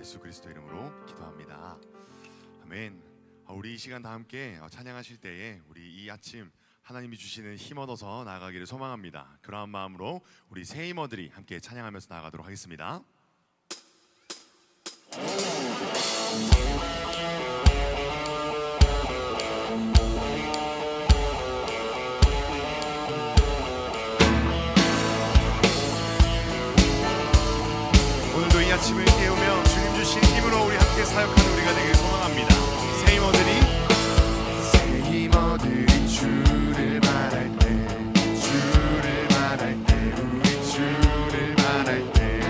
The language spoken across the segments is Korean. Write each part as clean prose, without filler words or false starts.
예수 그리스도 이름으로 기도합니다. 아멘. 우리 이 시간 다 함께 찬양하실 때에 우리 이 아침 하나님이 주시는 힘 얻어서 나아가기를 소망합니다. 그러한 마음으로 우리 새 힘어들이 함께 찬양하면서 나아가도록 하겠습니다. 오늘도 이 아침을 깨우며 주님 주신 힘으로 우리 함께 사역하는 우리가 되길 소망합니다. 새 힘어들이 주를 말할 때, 주를 말할 때, 우리 주를 말할 때,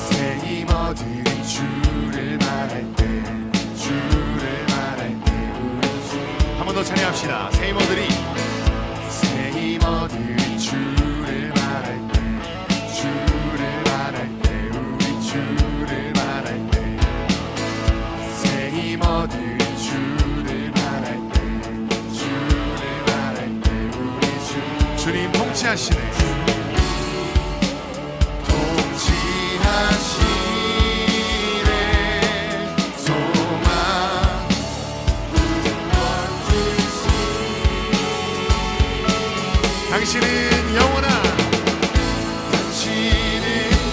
새 힘어들이 주를 말할 때, 주를 말할 때, 우리 주. 한 번 더 찬양합시다. 새 힘어들이 주를 말할 때, 주를 말할 때, 우리 주를 말할 때, 새 힘어들이 주를 말할 때, 주를 말할 때, 우리 주. 주님 통치하시네. 당신은 영원한, 당신은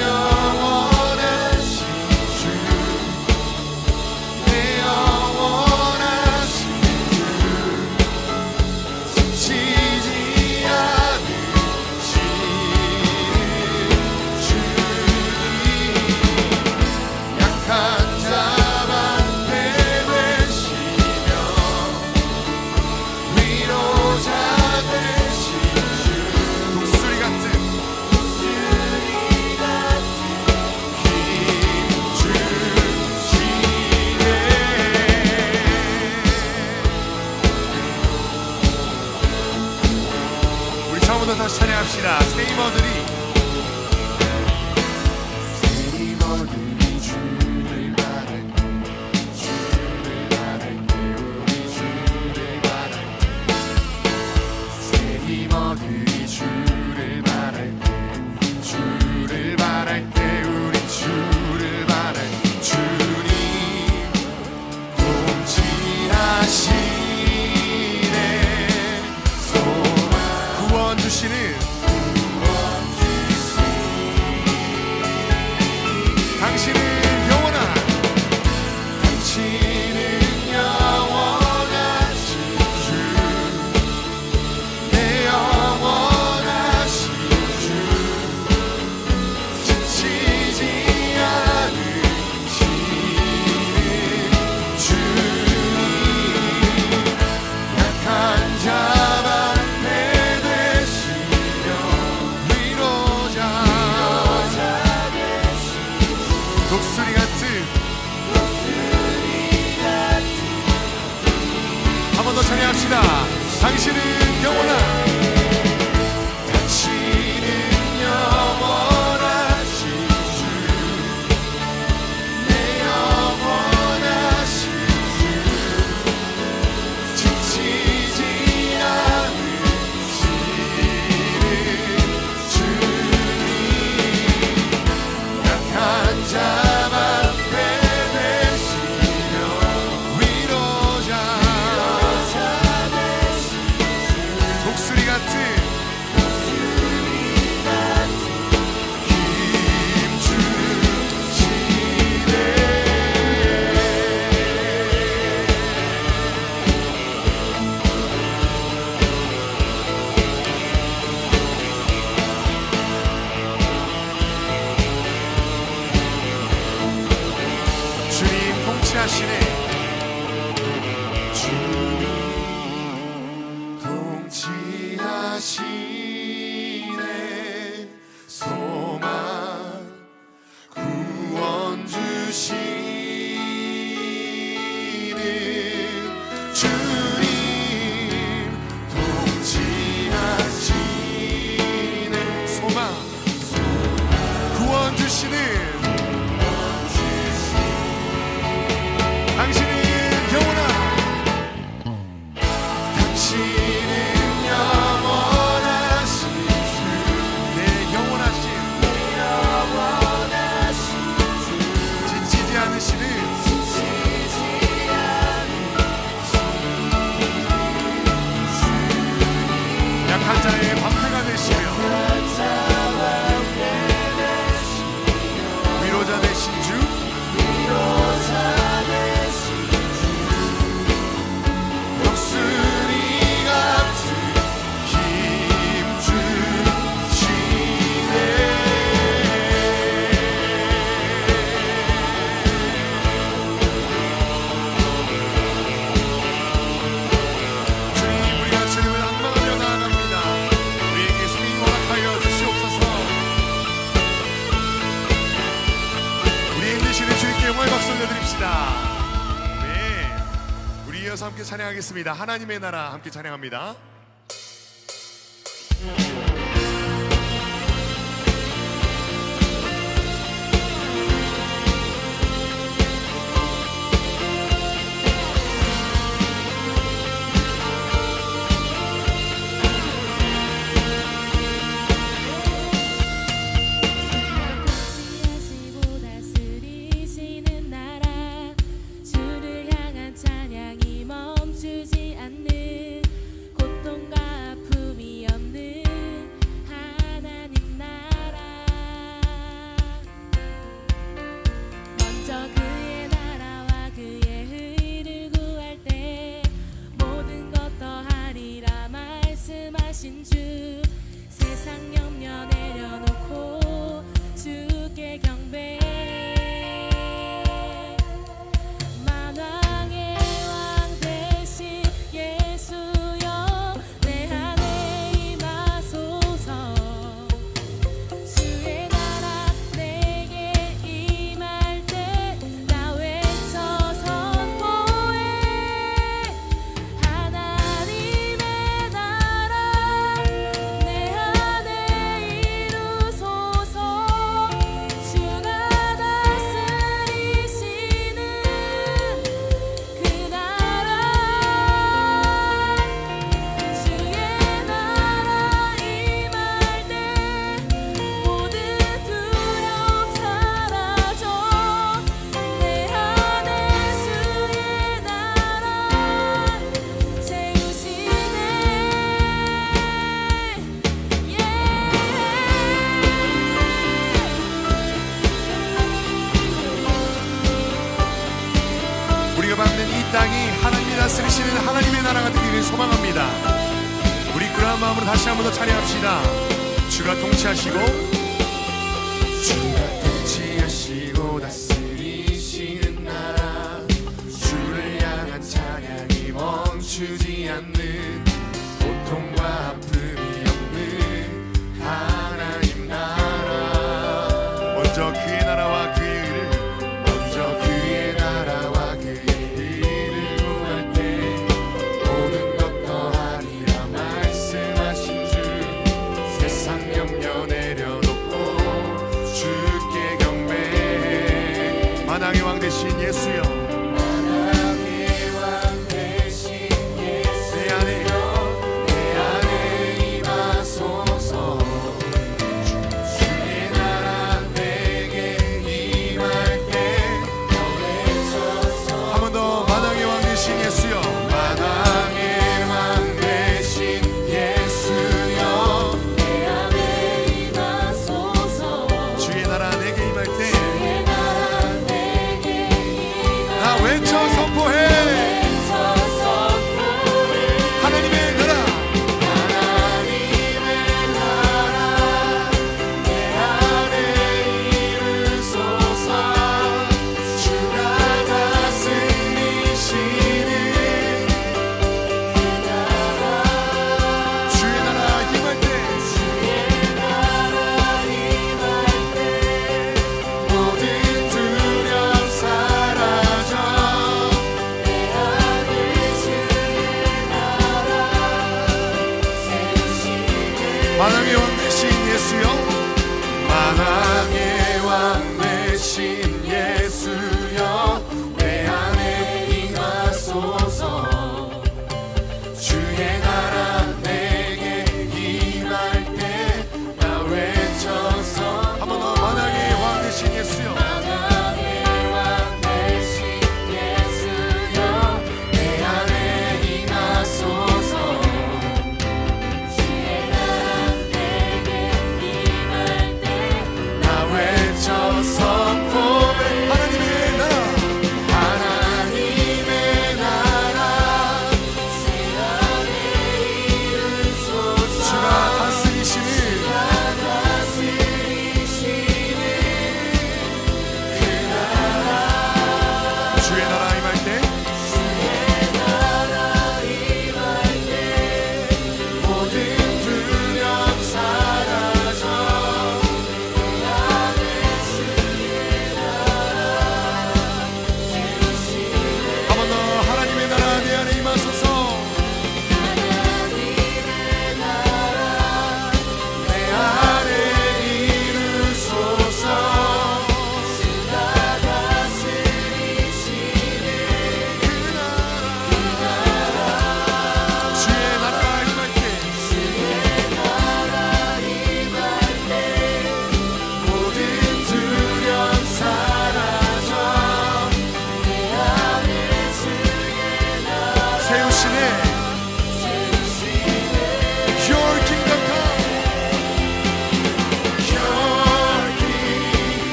영원하신 주, 내 영원하신 주, 지치지 않으시는 주님, 약한 자만 되시며 위로자 되시며 독수리 같은 힘 주시네. 우리 처음부터 다시 찬양합시다. 새 힘어들이 주를 말할 때, 주를 말할 때, 우리 주를 말할 때, 새 힘어들이 주를 말할 때, 주를 말할 때, 우리 주를 말할 때, 주님 통치하시네. 소망 구원 주시는 당신은 영원한, 당신은 영원하신 주, 내 영원하신 주, 지치지 않으시는 주님, 약한 자만 되시며 위로자 독수리 같은 한 번 더 찬양합시다. 당신은 영원한, 당신은 영원하신 주, 내 영원하신 주, 지치지 않으시는 주님, 약한 자만 되시며 위로자 독수리 같은 힘 주시네. 주님 통치하시네. 주님 통치하시네. 소망 구원 주시는 주님 통치하시네. 소망 구원 주시는 당신은 영원한, 당신은 영원한 주의 영광의 박수 올려드립시다. 네, 우리 이어서 함께 찬양하겠습니다. 하나님의 나라 함께 찬양합니다. 주 세상 염려 내려놓고 주께 경배 만왕의 왕 되신 예수여 내 안에 임하소서 주의 나라 내게 임할 때 나 외쳐 선포해 하나님의 받는 이 땅이 하나님이 다스리시는 하나님의 나라가 되기를 소망합니다. 우리 그러한 마음으로 다시 한번 더 찬양합시다. 주가 통치하시고 주가 통치하시고 다스리시는 나라 주를 향한 찬양이 멈추지 않는 고통과 아픔이 없는 하나님 나라 먼저 그의 나라와 그의 의를 먼저 그의 나라와 만왕의 왕 되신 예수여 만왕의 왕 되신 예수여 내 안에 임하소서 주의 나라 내게 임할 때 한 번 더 만왕의 왕 되신 예수여 만왕의 왕 되신 예수여 내 안에 임하소서 주의 나라 내게 임할 때 외쳐 선포해 하나님의 나라 하나님의 나라 내 안에 임으소서 주가 다스리시는 그 나라 주의 나라 임할 때 주의 나라 임할 때 모든 두려움 사라져 만왕의 왕 되신 예수여 만왕의 왕 되신 예수여 내 안에 임하소서 주의 나라 내게 임할 때 나 외쳐서 한 번 더 만왕의 왕 되신 예수여 만왕의 왕 되신 예수여 내 안에 임하소서 주의 나라 내게 임할 때 나 외쳐 선포해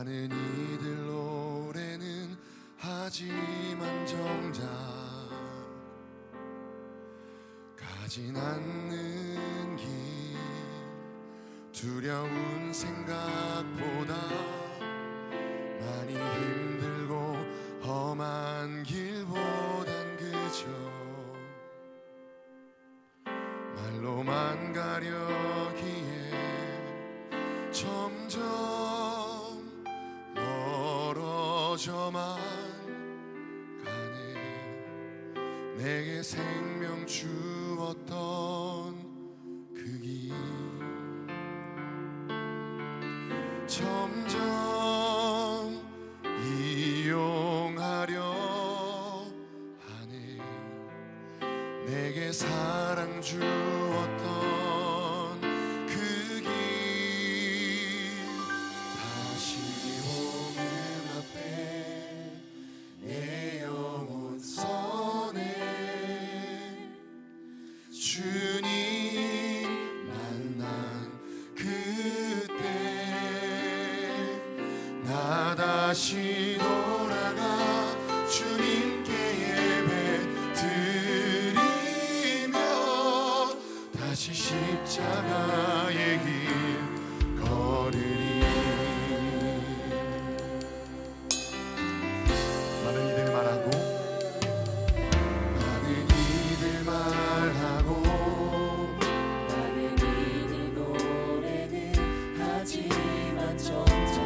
많은 이들 노래는 하지만 정작 가진 않는 길 두려운 생각보다 많이 힘들고 험한 길보단 그저 말로만 가려기에 점점 멀어져만 가네. 내게 생명 주었던 그 길 점점 이용하려 하네. 내게 사랑 주었던 그 길 다시 오는 앞에 내 영혼 선해 주님 만난 그때 나 다시 돌아가 주님께 예배 드리며 다시 십자가의 길 걸으리. 많은 이들 말하고 많은 이들 말하고 많은 이들 노래는 하지만 정작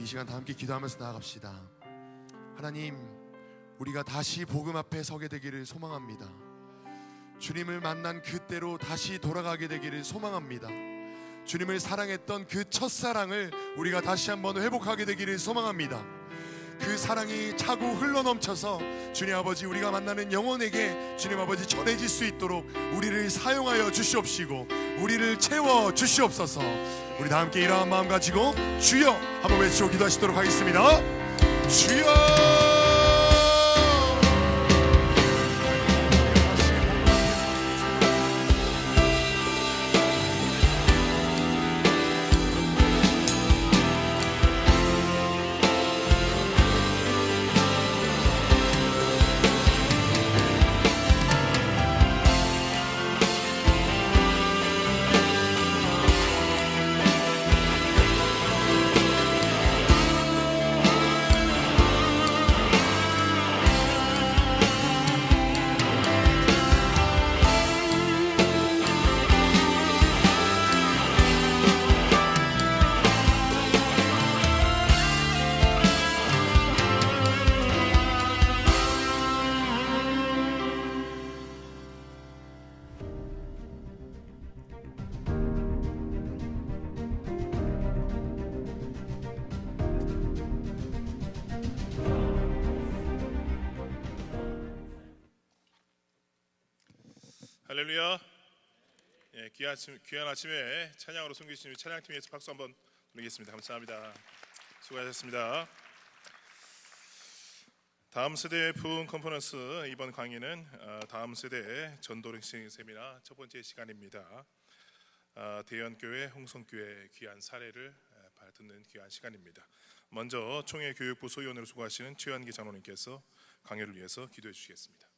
우리 이 시간 다 함께 기도하면서 나아갑시다. 하나님, 우리가 다시 복음 앞에 서게 되기를 소망합니다. 주님을 만난 그때로 다시 돌아가게 되기를 소망합니다. 주님을 사랑했던 그 첫사랑을 우리가 다시 한번 회복하게 되기를 소망합니다. 그 사랑이 차고 흘러넘쳐서 주님 아버지, 우리가 만나는 영혼에게 주님 아버지 전해질 수 있도록 우리를 사용하여 주시옵시고 우리를 채워 주시옵소서. 우리 다 함께 이러한 마음 가지고 주여 한번 외치고 기도하시도록 하겠습니다. 주여. 할렐루야. 예, 귀한 아침에 찬양으로 섬기신 찬양팀 위해서 박수 한번 드리겠습니다. 감사합니다. 수고하셨습니다. 다음 세대의 부흥 컨퍼런스, 이번 강의는 다음 세대의 전도靈세미나 첫 번째 시간입니다. 대연교회, 홍성교회 귀한 사례를 듣는 귀한 시간입니다. 먼저 총회교육부 소위원으로 수고하시는 최현기 장로님께서 강의를 위해서 기도해 주시겠습니다.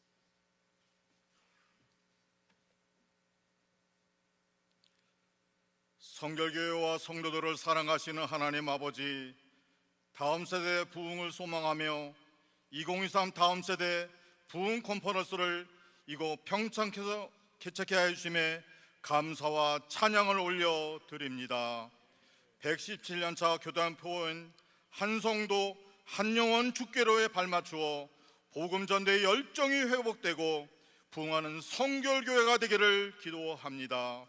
성결교회와 성도들을 사랑하시는 하나님 아버지, 다음 세대의 부흥을 소망하며 2023 다음 세대 부흥 컨퍼런스를 이곳 평창에서 개최케 하여 주심에 감사와 찬양을 올려드립니다. 117년차 교단표원 한 성도 한 영혼 주께로에 발맞추어 복음 전대의 열정이 회복되고 부흥하는 성결교회가 되기를 기도합니다.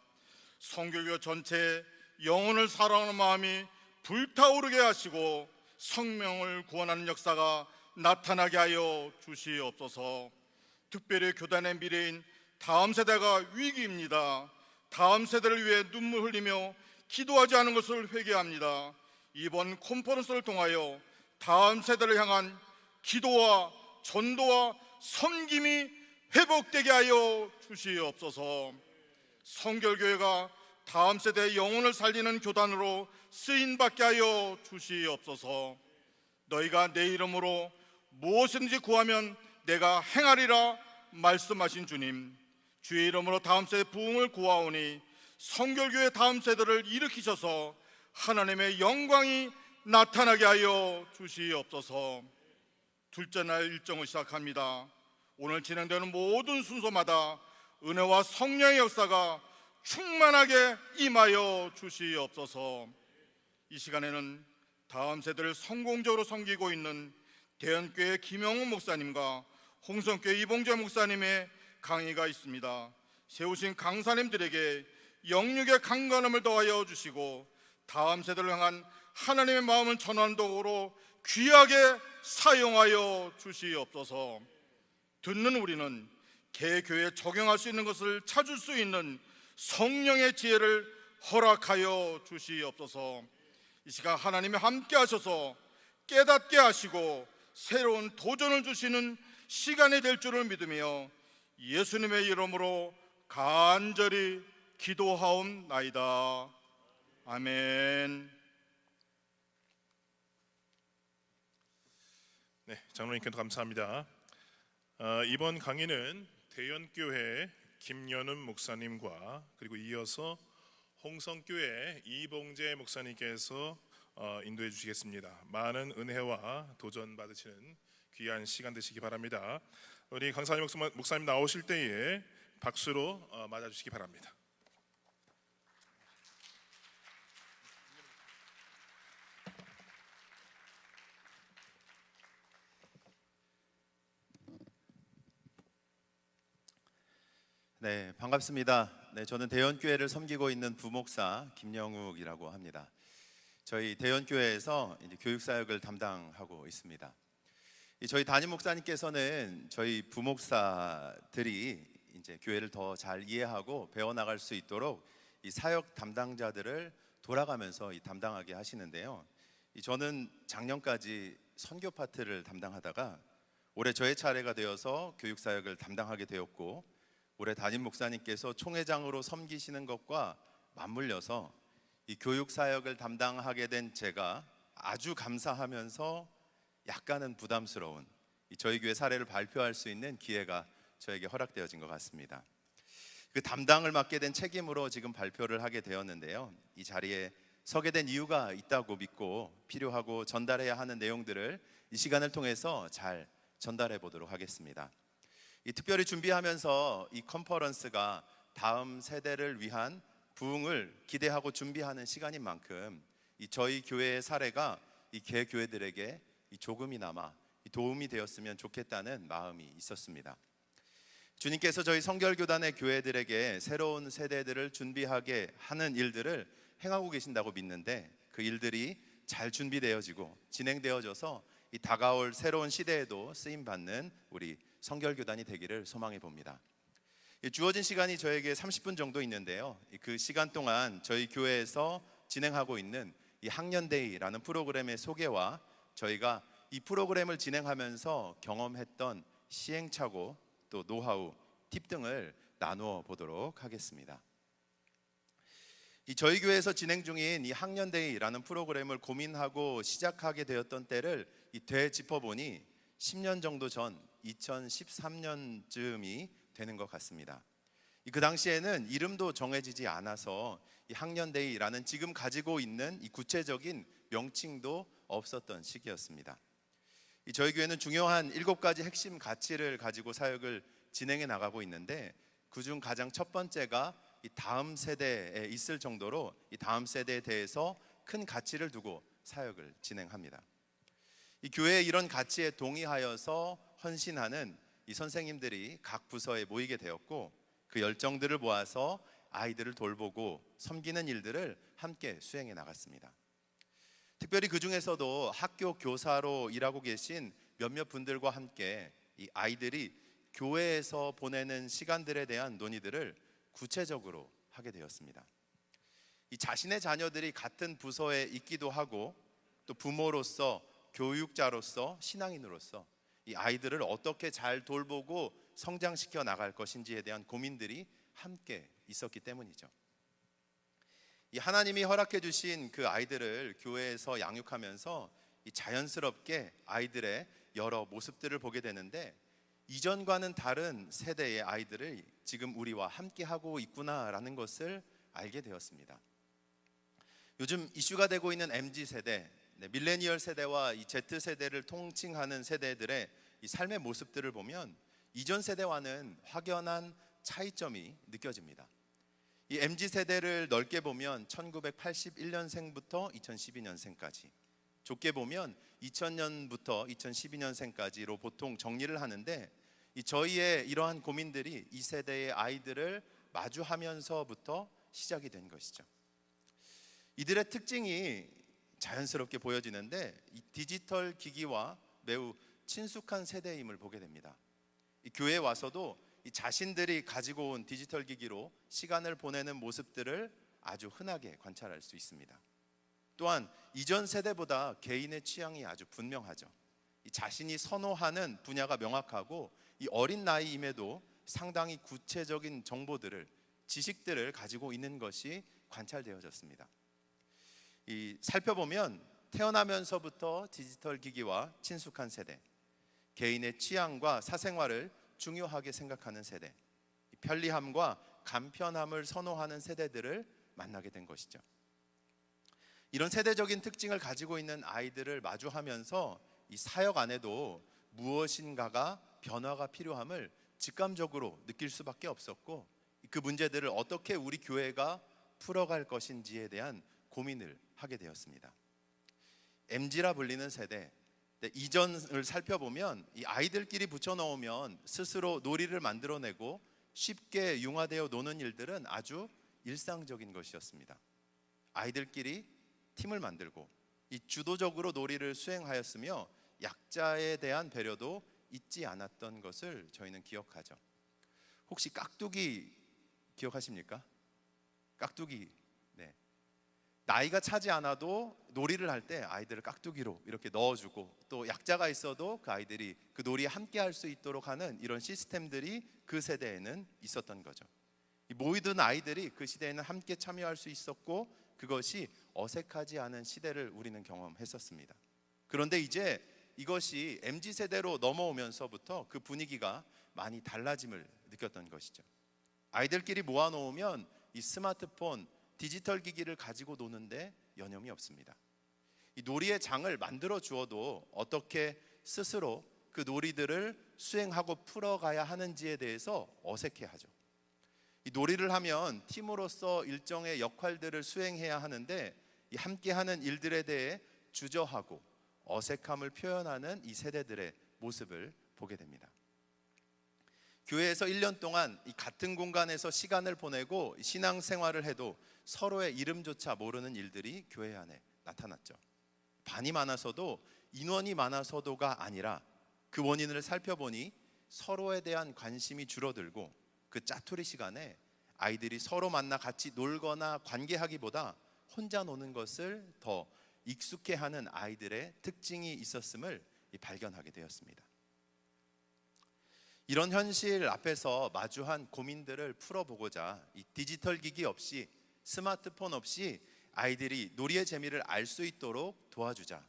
성결교회 전체 영혼을 사랑하는 마음이 불타오르게 하시고 성명을 구원하는 역사가 나타나게 하여 주시옵소서. 특별히 교단의 미래인 다음 세대가 위기입니다. 다음 세대를 위해 눈물 흘리며 기도하지 않은 것을 회개합니다. 이번 컨퍼런스를 통하여 다음 세대를 향한 기도와 전도와 섬김이 회복되게 하여 주시옵소서. 성결교회가 다음 세대의 영혼을 살리는 교단으로 쓰임받게 하여 주시옵소서. 너희가 내 이름으로 무엇이든지 구하면 내가 행하리라 말씀하신 주님, 주의 이름으로 다음 세대 부흥을 구하오니 성결교회 다음 세대를 일으키셔서 하나님의 영광이 나타나게 하여 주시옵소서. 둘째 날 일정을 시작합니다. 오늘 진행되는 모든 순서마다 은혜와 성령의 역사가 충만하게 임하여 주시옵소서. 이 시간에는 다음 세대를 성공적으로 섬기고 있는 대연교회 김영훈 목사님과 홍성교회 이봉재 목사님의 강의가 있습니다. 세우신 강사님들에게 영육의 강건함을 더하여 주시고 다음 세대를 향한 하나님의 마음을 전하는 도구로 귀하게 사용하여 주시옵소서. 듣는 우리는 개교회에 적용할 수 있는 것을 찾을 수 있는 성령의 지혜를 허락하여 주시옵소서. 이 시간 하나님이 함께 하셔서 깨닫게 하시고 새로운 도전을 주시는 시간이 될 줄을 믿으며 예수님의 이름으로 간절히 기도하옵나이다. 아멘. 네, 장로님께도 감사합니다. 이번 강의는 대연교회 김연은 목사님과 그리고 이어서 홍성교회 이봉재 목사님께서 인도해 주시겠습니다. 많은 은혜와 도전 받으시는 귀한 시간 되시기 바랍니다. 우리 강사님 목사님 나오실 때에 박수로 맞아주시기 바랍니다. 네, 반갑습니다. 네, 저는 대연교회를 섬기고 있는 부목사 김영욱이라고 합니다. 저희 대연교회에서 이제 교육사역을 담당하고 있습니다. 저희 담임 목사님께서는 저희 부목사들이 이제 교회를 더 잘 이해하고 배워나갈 수 있도록 이 사역 담당자들을 돌아가면서 담당하게 하시는데요. 저는 작년까지 선교 파트를 담당하다가 올해 저의 차례가 되어서 교육사역을 담당하게 되었고, 올해 담임 목사님께서 총회장으로 섬기시는 것과 맞물려서 이 교육사역을 담당하게 된 제가 아주 감사하면서 약간은 부담스러운 저희 교회 사례를 발표할 수 있는 기회가 저에게 허락되어진 것 같습니다. 그 담당을 맡게 된 책임으로 지금 발표를 하게 되었는데요. 이 자리에 서게 된 이유가 있다고 믿고 필요하고 전달해야 하는 내용들을 이 시간을 통해서 잘 전달해 보도록 하겠습니다. 특별히 준비하면서 이 컨퍼런스가 다음 세대를 위한 부흥을 기대하고 준비하는 시간인 만큼 저희 교회의 사례가 이 개교회들에게 조금이나마 도움이 되었으면 좋겠다는 마음이 있었습니다. 주님께서 저희 성결교단의 교회들에게 새로운 세대들을 준비하게 하는 일들을 행하고 계신다고 믿는데, 그 일들이 잘 준비되어지고 진행되어져서 이 다가올 새로운 시대에도 쓰임받는 우리 성결교단이 되기를 소망해 봅니다. 주어진 시간이 저에게 30분 정도 있는데요. 그 시간 동안 저희 교회에서 진행하고 있는 이 학년데이라는 프로그램의 소개와 저희가 이 프로그램을 진행하면서 경험했던 시행착오, 또 노하우, 팁 등을 나누어 보도록 하겠습니다. 저희 교회에서 진행 중인 이 학년데이라는 프로그램을 고민하고 시작하게 되었던 때를 되짚어보니 10년 정도 전 2013년쯤이 되는 것 같습니다. 그 당시에는 이름도 정해지지 않아서 이 학년데이라는 지금 가지고 있는 이 구체적인 명칭도 없었던 시기였습니다. 저희 교회는 중요한 7가지 핵심 가치를 가지고 사역을 진행해 나가고 있는데, 그중 가장 첫 번째가 이 다음 세대에 있을 정도로 이 다음 세대에 대해서 큰 가치를 두고 사역을 진행합니다. 이 교회의 이런 가치에 동의하여서 헌신하는 이 선생님들이 각 부서에 모이게 되었고, 그 열정들을 모아서 아이들을 돌보고 섬기는 일들을 함께 수행해 나갔습니다. 특별히 그 중에서도 학교 교사로 일하고 계신 몇몇 분들과 함께 이 아이들이 교회에서 보내는 시간들에 대한 논의들을 구체적으로 하게 되었습니다. 이 자신의 자녀들이 같은 부서에 있기도 하고, 또 부모로서, 교육자로서, 신앙인으로서 이 아이들을 어떻게 잘 돌보고 성장시켜 나갈 것인지에 대한 고민들이 함께 있었기 때문이죠. 이 하나님이 허락해 주신 그 아이들을 교회에서 양육하면서 이 자연스럽게 아이들의 여러 모습들을 보게 되는데, 이전과는 다른 세대의 아이들을 지금 우리와 함께 하고 있구나라는 것을 알게 되었습니다. 요즘 이슈가 되고 있는 MZ세대, 밀레니얼 세대와 이 Z세대를 통칭하는 세대들의 이 삶의 모습들을 보면 이전 세대와는 확연한 차이점이 느껴집니다. 이 MZ세대를 넓게 보면 1981년생부터 2012년생까지, 좁게 보면 2000년부터 2012년생까지로 보통 정리를 하는데, 저희의 이러한 고민들이 이 세대의 아이들을 마주하면서부터 시작이 된 것이죠. 이들의 특징이 자연스럽게 보여지는데, 이 디지털 기기와 매우 친숙한 세대임을 보게 됩니다. 이 교회에 와서도 이 자신들이 가지고 온 디지털 기기로 시간을 보내는 모습들을 아주 흔하게 관찰할 수 있습니다. 또한 이전 세대보다 개인의 취향이 아주 분명하죠. 이 자신이 선호하는 분야가 명확하고, 이 어린 나이임에도 상당히 구체적인 정보들을, 지식들을 가지고 있는 것이 관찰되어졌습니다. 살펴보면 태어나면서부터 디지털 기기와 친숙한 세대, 개인의 취향과 사생활을 중요하게 생각하는 세대, 편리함과 간편함을 선호하는 세대들을 만나게 된 것이죠. 이런 세대적인 특징을 가지고 있는 아이들을 마주하면서 이 사역 안에도 무엇인가가 변화가 필요함을 직감적으로 느낄 수밖에 없었고, 그 문제들을 어떻게 우리 교회가 풀어갈 것인지에 대한 고민을 하게 되었습니다. MZ라 불리는 세대, 이전을 살펴보면 이 아이들끼리 붙여넣으면 스스로 놀이를 만들어내고 쉽게 융화되어 노는 일들은 아주 일상적인 것이었습니다. 아이들끼리 팀을 만들고 이 주도적으로 놀이를 수행하였으며 약자에 대한 배려도 잊지 않았던 것을 저희는 기억하죠. 혹시 깍두기 기억하십니까? 깍두기. 네. 나이가 차지 않아도 놀이를 할 때 아이들을 깍두기로 이렇게 넣어주고, 또 약자가 있어도 그 아이들이 그 놀이에 함께 할 수 있도록 하는 이런 시스템들이 그 세대에는 있었던 거죠. 이 모이든 아이들이 그 시대에는 함께 참여할 수 있었고, 그것이 어색하지 않은 시대를 우리는 경험했었습니다. 그런데 이제 이것이 MZ세대로 넘어오면서부터 그 분위기가 많이 달라짐을 느꼈던 것이죠. 아이들끼리 모아놓으면 이 스마트폰, 디지털 기기를 가지고 노는데 여념이 없습니다. 이 놀이의 장을 만들어 주어도 어떻게 스스로 그 놀이들을 수행하고 풀어가야 하는지에 대해서 어색해하죠. 이 놀이를 하면 팀으로서 일정의 역할들을 수행해야 하는데, 이 함께하는 일들에 대해 주저하고 어색함을 표현하는 이 세대들의 모습을 보게 됩니다. 교회에서 1년 동안 이 같은 공간에서 시간을 보내고 신앙생활을 해도 서로의 이름조차 모르는 일들이 교회 안에 나타났죠. 반이 많아서도, 인원이 많아서도가 아니라 그 원인을 살펴보니 서로에 대한 관심이 줄어들고, 그 짜투리 시간에 아이들이 서로 만나 같이 놀거나 관계하기보다 혼자 노는 것을 더 익숙해하는 아이들의 특징이 있었음을 발견하게 되었습니다. 이런 현실 앞에서 마주한 고민들을 풀어보고자 이 디지털 기기 없이, 스마트폰 없이 아이들이 놀이의 재미를 알 수 있도록 도와주자.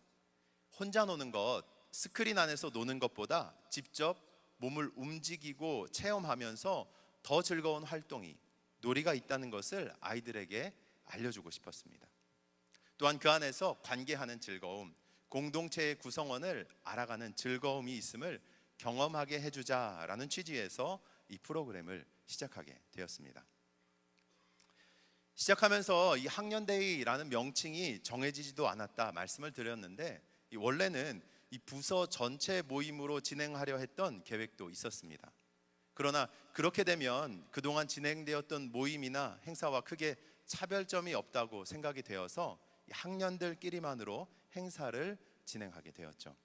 혼자 노는 것, 스크린 안에서 노는 것보다 직접 몸을 움직이고 체험하면서 더 즐거운 활동이, 놀이가 있다는 것을 아이들에게 알려주고 싶었습니다. 또한 그 안에서 관계하는 즐거움, 공동체의 구성원을 알아가는 즐거움이 있음을 경험하게 해주자라는 취지에서 이 프로그램을 시작하게 되었습니다. 시작하면서 이 학년데이라는 명칭이 정해지지도 않았다 말씀을 드렸는데, 원래는 이 부서 전체 모임으로 진행하려 했던 계획도 있었습니다. 그러나 그렇게 되면 그동안 진행되었던 모임이나 행사와 크게 차별점이 없다고 생각이 되어서 학년들끼리만으로 행사를 진행하게 되었죠.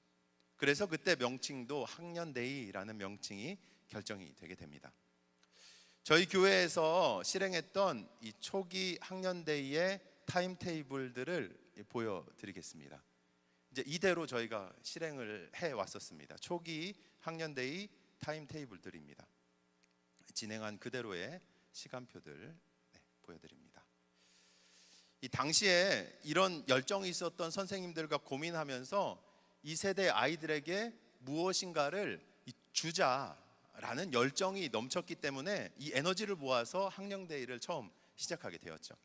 그래서 그때 명칭도 학년데이라는 명칭이 결정이 되게 됩니다. 저희 교회에서 실행했던 이 초기 학년데이의 타임테이블들을 보여드리겠습니다. 이제 이대로 저희가 실행을 해 왔었습니다. 초기 학년데이 타임테이블들입니다. 진행한 그대로의 시간표들 보여드립니다. 이 당시에 이런 열정이 있었던 선생님들과 고민하면서 이 세대 아이들에게 무엇인가를 주자라는 열정이 넘쳤기 때문에 이 에너지를 모아서 학년데이를 처음 시작하게 되었죠.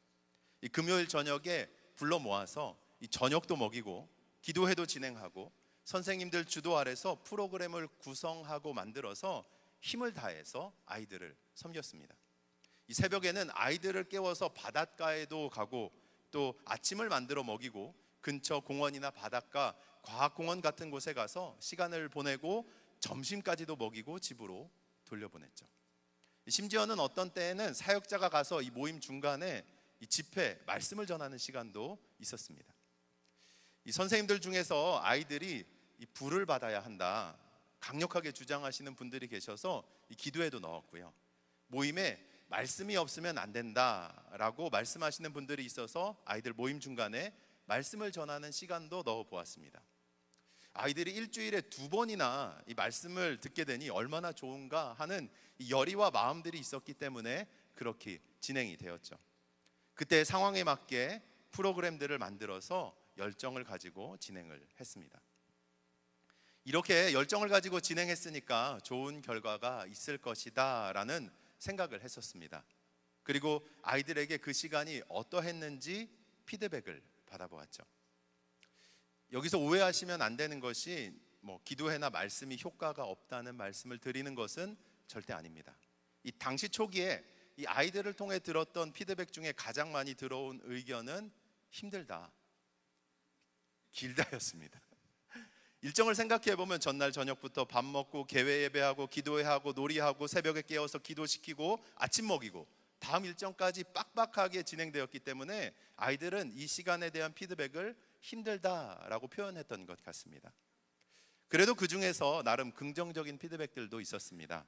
이 금요일 저녁에 불러 모아서 이 저녁도 먹이고 기도회도 진행하고 선생님들 주도 아래서 프로그램을 구성하고 만들어서 힘을 다해서 아이들을 섬겼습니다. 이 새벽에는 아이들을 깨워서 바닷가에도 가고, 또 아침을 만들어 먹이고 근처 공원이나 바닷가, 과학공원 같은 곳에 가서 시간을 보내고 점심까지도 먹이고 집으로 돌려보냈죠. 심지어는 어떤 때에는 사역자가 가서 이 모임 중간에 이 집회, 말씀을 전하는 시간도 있었습니다. 이 선생님들 중에서 아이들이 이 불을 받아야 한다 강력하게 주장하시는 분들이 계셔서 이 기도에도 넣었고요. 모임에 말씀이 없으면 안 된다라고 말씀하시는 분들이 있어서 아이들 모임 중간에 말씀을 전하는 시간도 넣어 보았습니다. 아이들이 일주일에 2번이나 이 말씀을 듣게 되니 얼마나 좋은가 하는 이 열의와 마음들이 있었기 때문에 그렇게 진행이 되었죠. 그때 상황에 맞게 프로그램들을 만들어서 열정을 가지고 진행을 했습니다. 이렇게 열정을 가지고 진행했으니까 좋은 결과가 있을 것이다 라는 생각을 했었습니다. 그리고 아이들에게 그 시간이 어떠했는지 피드백을 받아보았죠. 여기서 오해하시면 안 되는 것이 기도회나 말씀이 효과가 없다는 말씀을 드리는 것은 절대 아닙니다. 이 당시 초기에 이 아이들을 통해 들었던 피드백 중에 가장 많이 들어온 의견은 힘들다, 길다였습니다. 일정을 생각해 보면 전날 저녁부터 밥 먹고 개회 예배하고 기도회하고 놀이하고 새벽에 깨워서 기도시키고 아침 먹이고 다음 일정까지 빡빡하게 진행되었기 때문에 아이들은 이 시간에 대한 피드백을 힘들다라고 표현했던 것 같습니다. 그래도 그 중에서 나름 긍정적인 피드백들도 있었습니다.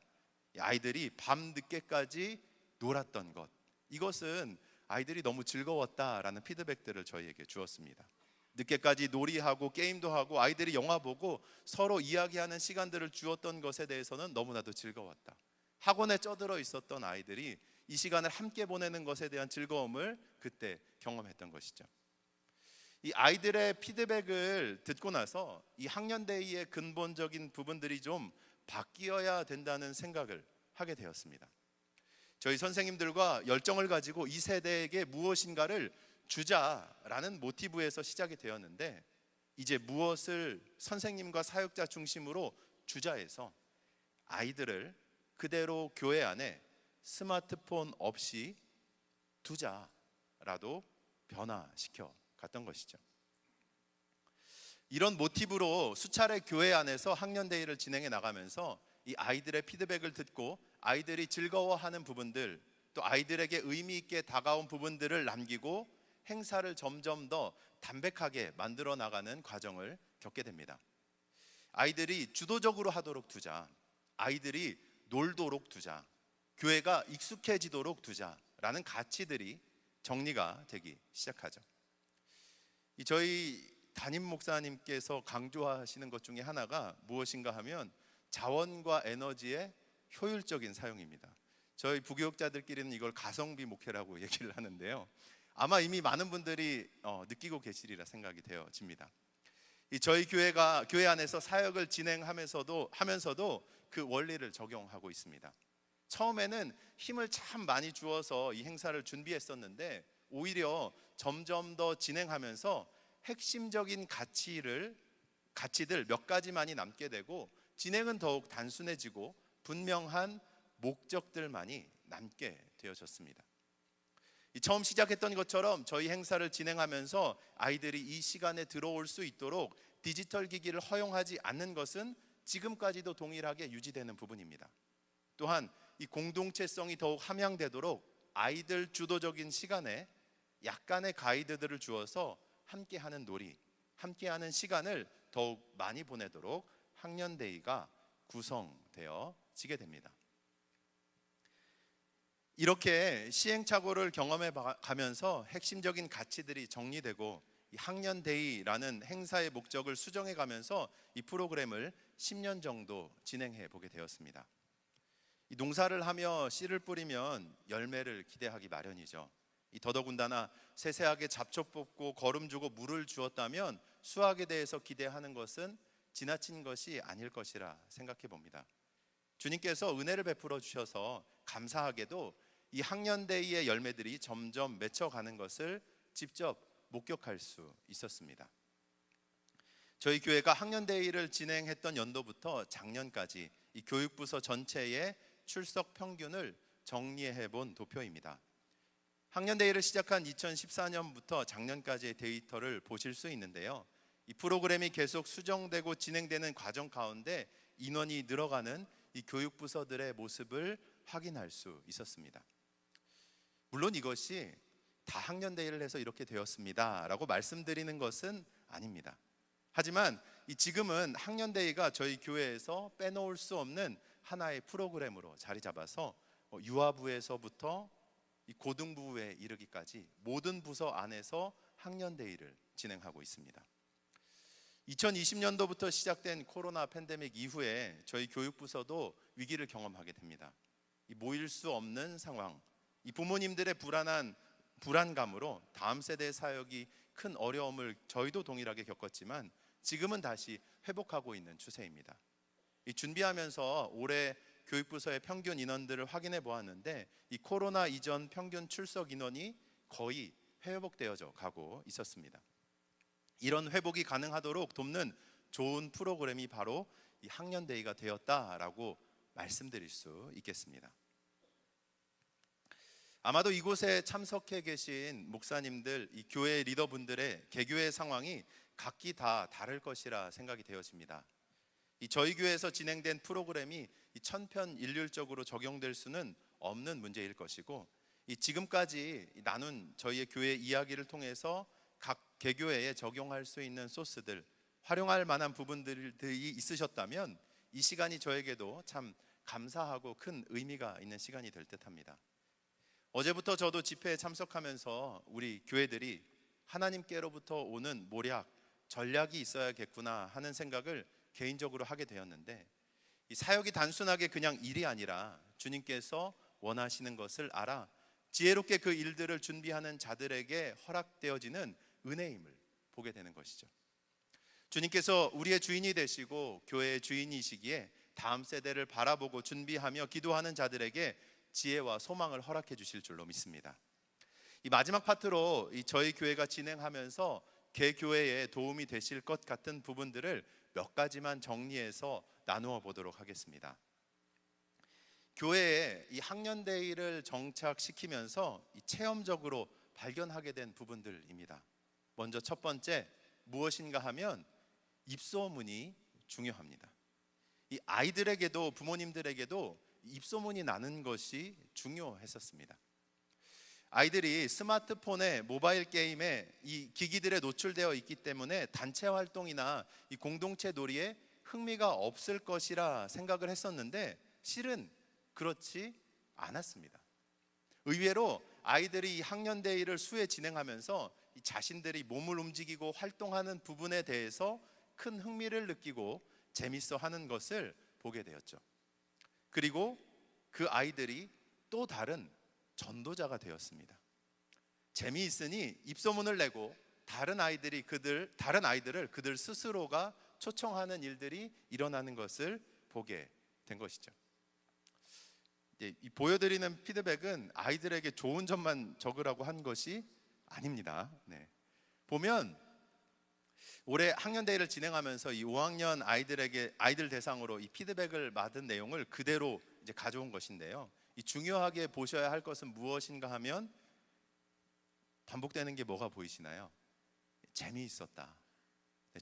아이들이 밤 늦게까지 놀았던 것, 이것은 아이들이 너무 즐거웠다라는 피드백들을 저희에게 주었습니다. 늦게까지 놀이하고 게임도 하고 아이들이 영화 보고 서로 이야기하는 시간들을 주었던 것에 대해서는 너무나도 즐거웠다. 학원에 쩌들어 있었던 아이들이 이 시간을 함께 보내는 것에 대한 즐거움을 그때 경험했던 것이죠. 이 아이들의 피드백을 듣고 나서 이 학년데이의 근본적인 부분들이 좀 바뀌어야 된다는 생각을 하게 되었습니다. 저희 선생님들과 열정을 가지고 이 세대에게 무엇인가를 주자라는 모티브에서 시작이 되었는데, 이제 무엇을 선생님과 사역자 중심으로 주자에서 아이들을 그대로 교회 안에 스마트폰 없이 두자라도 변화시켜 갔던 것이죠. 이런 모티브로 수차례 교회 안에서 학년데이를 진행해 나가면서 이 아이들의 피드백을 듣고 아이들이 즐거워하는 부분들, 또 아이들에게 의미 있게 다가온 부분들을 남기고 행사를 점점 더 담백하게 만들어 나가는 과정을 겪게 됩니다. 아이들이 주도적으로 하도록 두자, 아이들이 놀도록 두자, 교회가 익숙해지도록 두자라는 가치들이 정리가 되기 시작하죠. 저희 담임 목사님께서 강조하시는 것 중에 하나가 무엇인가 하면 자원과 에너지의 효율적인 사용입니다. 저희 부교육자들끼리는 이걸 가성비 목회라고 얘기를 하는데요, 아마 이미 많은 분들이 느끼고 계시리라 생각이 되어집니다. 저희 교회가 교회 안에서 사역을 진행하면서도 그 원리를 적용하고 있습니다. 처음에는 힘을 참 많이 주어서 이 행사를 준비했었는데 오히려 점점 더 진행하면서 핵심적인 가치들 몇 가지만이 남게 되고 진행은 더욱 단순해지고 분명한 목적들만이 남게 되어졌습니다. 처음 시작했던 것처럼 저희 행사를 진행하면서 아이들이 이 시간에 들어올 수 있도록 디지털 기기를 허용하지 않는 것은 지금까지도 동일하게 유지되는 부분입니다. 또한 이 공동체성이 더욱 함양되도록 아이들 주도적인 시간에 약간의 가이드들을 주어서 함께하는 놀이, 함께하는 시간을 더욱 많이 보내도록 학년데이가 구성되어지게 됩니다. 이렇게 시행착오를 경험해 가면서 핵심적인 가치들이 정리되고 이 학년데이라는 행사의 목적을 수정해 가면서 이 프로그램을 10년 정도 진행해 보게 되었습니다. 이 농사를 하며 씨를 뿌리면 열매를 기대하기 마련이죠. 더더군다나 세세하게 잡초 뽑고 거름 주고 물을 주었다면 수확에 대해서 기대하는 것은 지나친 것이 아닐 것이라 생각해 봅니다. 주님께서 은혜를 베풀어 주셔서 감사하게도 이 학년데이의 열매들이 점점 맺혀가는 것을 직접 목격할 수 있었습니다. 저희 교회가 학년데이를 진행했던 연도부터 작년까지 이 교육부서 전체의 출석 평균을 정리해 본 도표입니다. 학년데이를 시작한 2014년부터 작년까지의 데이터를 보실 수 있는데요, 이 프로그램이 계속 수정되고 진행되는 과정 가운데 인원이 늘어가는 이 교육부서들의 모습을 확인할 수 있었습니다. 물론 이것이 다 학년데이를 해서 이렇게 되었습니다 라고 말씀드리는 것은 아닙니다. 하지만 지금은 학년데이가 저희 교회에서 빼놓을 수 없는 하나의 프로그램으로 자리 잡아서 유아부에서부터 고등부에 이르기까지 모든 부서 안에서 학년데이를 진행하고 있습니다. 2020년도부터 시작된 코로나 팬데믹 이후에 저희 교육부서도 위기를 경험하게 됩니다. 모일 수 없는 상황, 이 부모님들의 불안감으로 다음 세대의 사역이 큰 어려움을 저희도 동일하게 겪었지만 지금은 다시 회복하고 있는 추세입니다. 준비하면서 올해 교육부서의 평균 인원들을 확인해 보았는데 이 코로나 이전 평균 출석 인원이 거의 회복되어져 가고 있었습니다. 이런 회복이 가능하도록 돕는 좋은 프로그램이 바로 이 학년데이가 되었다라고 말씀드릴 수 있겠습니다. 아마도 이곳에 참석해 계신 목사님들, 이 교회 리더분들의 개교의 상황이 각기 다 다를 것이라 생각이 되어집니다. 이 저희 교회에서 진행된 프로그램이 이 천편일률적으로 적용될 수는 없는 문제일 것이고, 이 지금까지 나눈 저희의 교회 이야기를 통해서 각 개교회에 적용할 수 있는 소스들, 활용할 만한 부분들이 있으셨다면 이 시간이 저에게도 참 감사하고 큰 의미가 있는 시간이 될 듯합니다. 어제부터 저도 집회에 참석하면서 우리 교회들이 하나님께로부터 오는 모략, 전략이 있어야겠구나 하는 생각을 개인적으로 하게 되었는데, 이 사역이 단순하게 그냥 일이 아니라 주님께서 원하시는 것을 알아 지혜롭게 그 일들을 준비하는 자들에게 허락되어지는 은혜임을 보게 되는 것이죠. 주님께서 우리의 주인이 되시고 교회의 주인이시기에 다음 세대를 바라보고 준비하며 기도하는 자들에게 지혜와 소망을 허락해 주실 줄로 믿습니다. 이 마지막 파트로 저희 교회가 진행하면서 개교회에 도움이 되실 것 같은 부분들을 몇 가지만 정리해서 나누어 보도록 하겠습니다. 교회에 이 학년대의를 정착시키면서 체험적으로 발견하게 된 부분들입니다. 먼저 첫 번째, 무엇인가 하면 입소문이 중요합니다. 이 아이들에게도 부모님들에게도 입소문이 나는 것이 중요했었습니다. 아이들이 스마트폰에, 모바일 게임에, 이 기기들에 노출되어 있기 때문에 단체 활동이나 이 공동체 놀이에 흥미가 없을 것이라 생각을 했었는데 실은 그렇지 않았습니다. 의외로 아이들이 이 학년대회를 수회 진행하면서 이 자신들이 몸을 움직이고 활동하는 부분에 대해서 큰 흥미를 느끼고 재밌어 하는 것을 보게 되었죠. 그리고 그 아이들이 또 다른 전도자가 되었습니다. 재미있으니 입소문을 내고 다른 아이들을 그들 스스로가 초청하는 일들이 일어나는 것을 보게 된 것이죠. 이 보여드리는 피드백은 아이들에게 좋은 점만 적으라고 한 것이 아닙니다. 보면 올해 학년대회를 진행하면서 이 5학년 아이들 대상으로 이 피드백을 받은 내용을 그대로 이제 가져온 것인데요. 이 중요하게 보셔야 할 것은 무엇인가 하면 반복되는 게 뭐가 보이시나요? 재미있었다,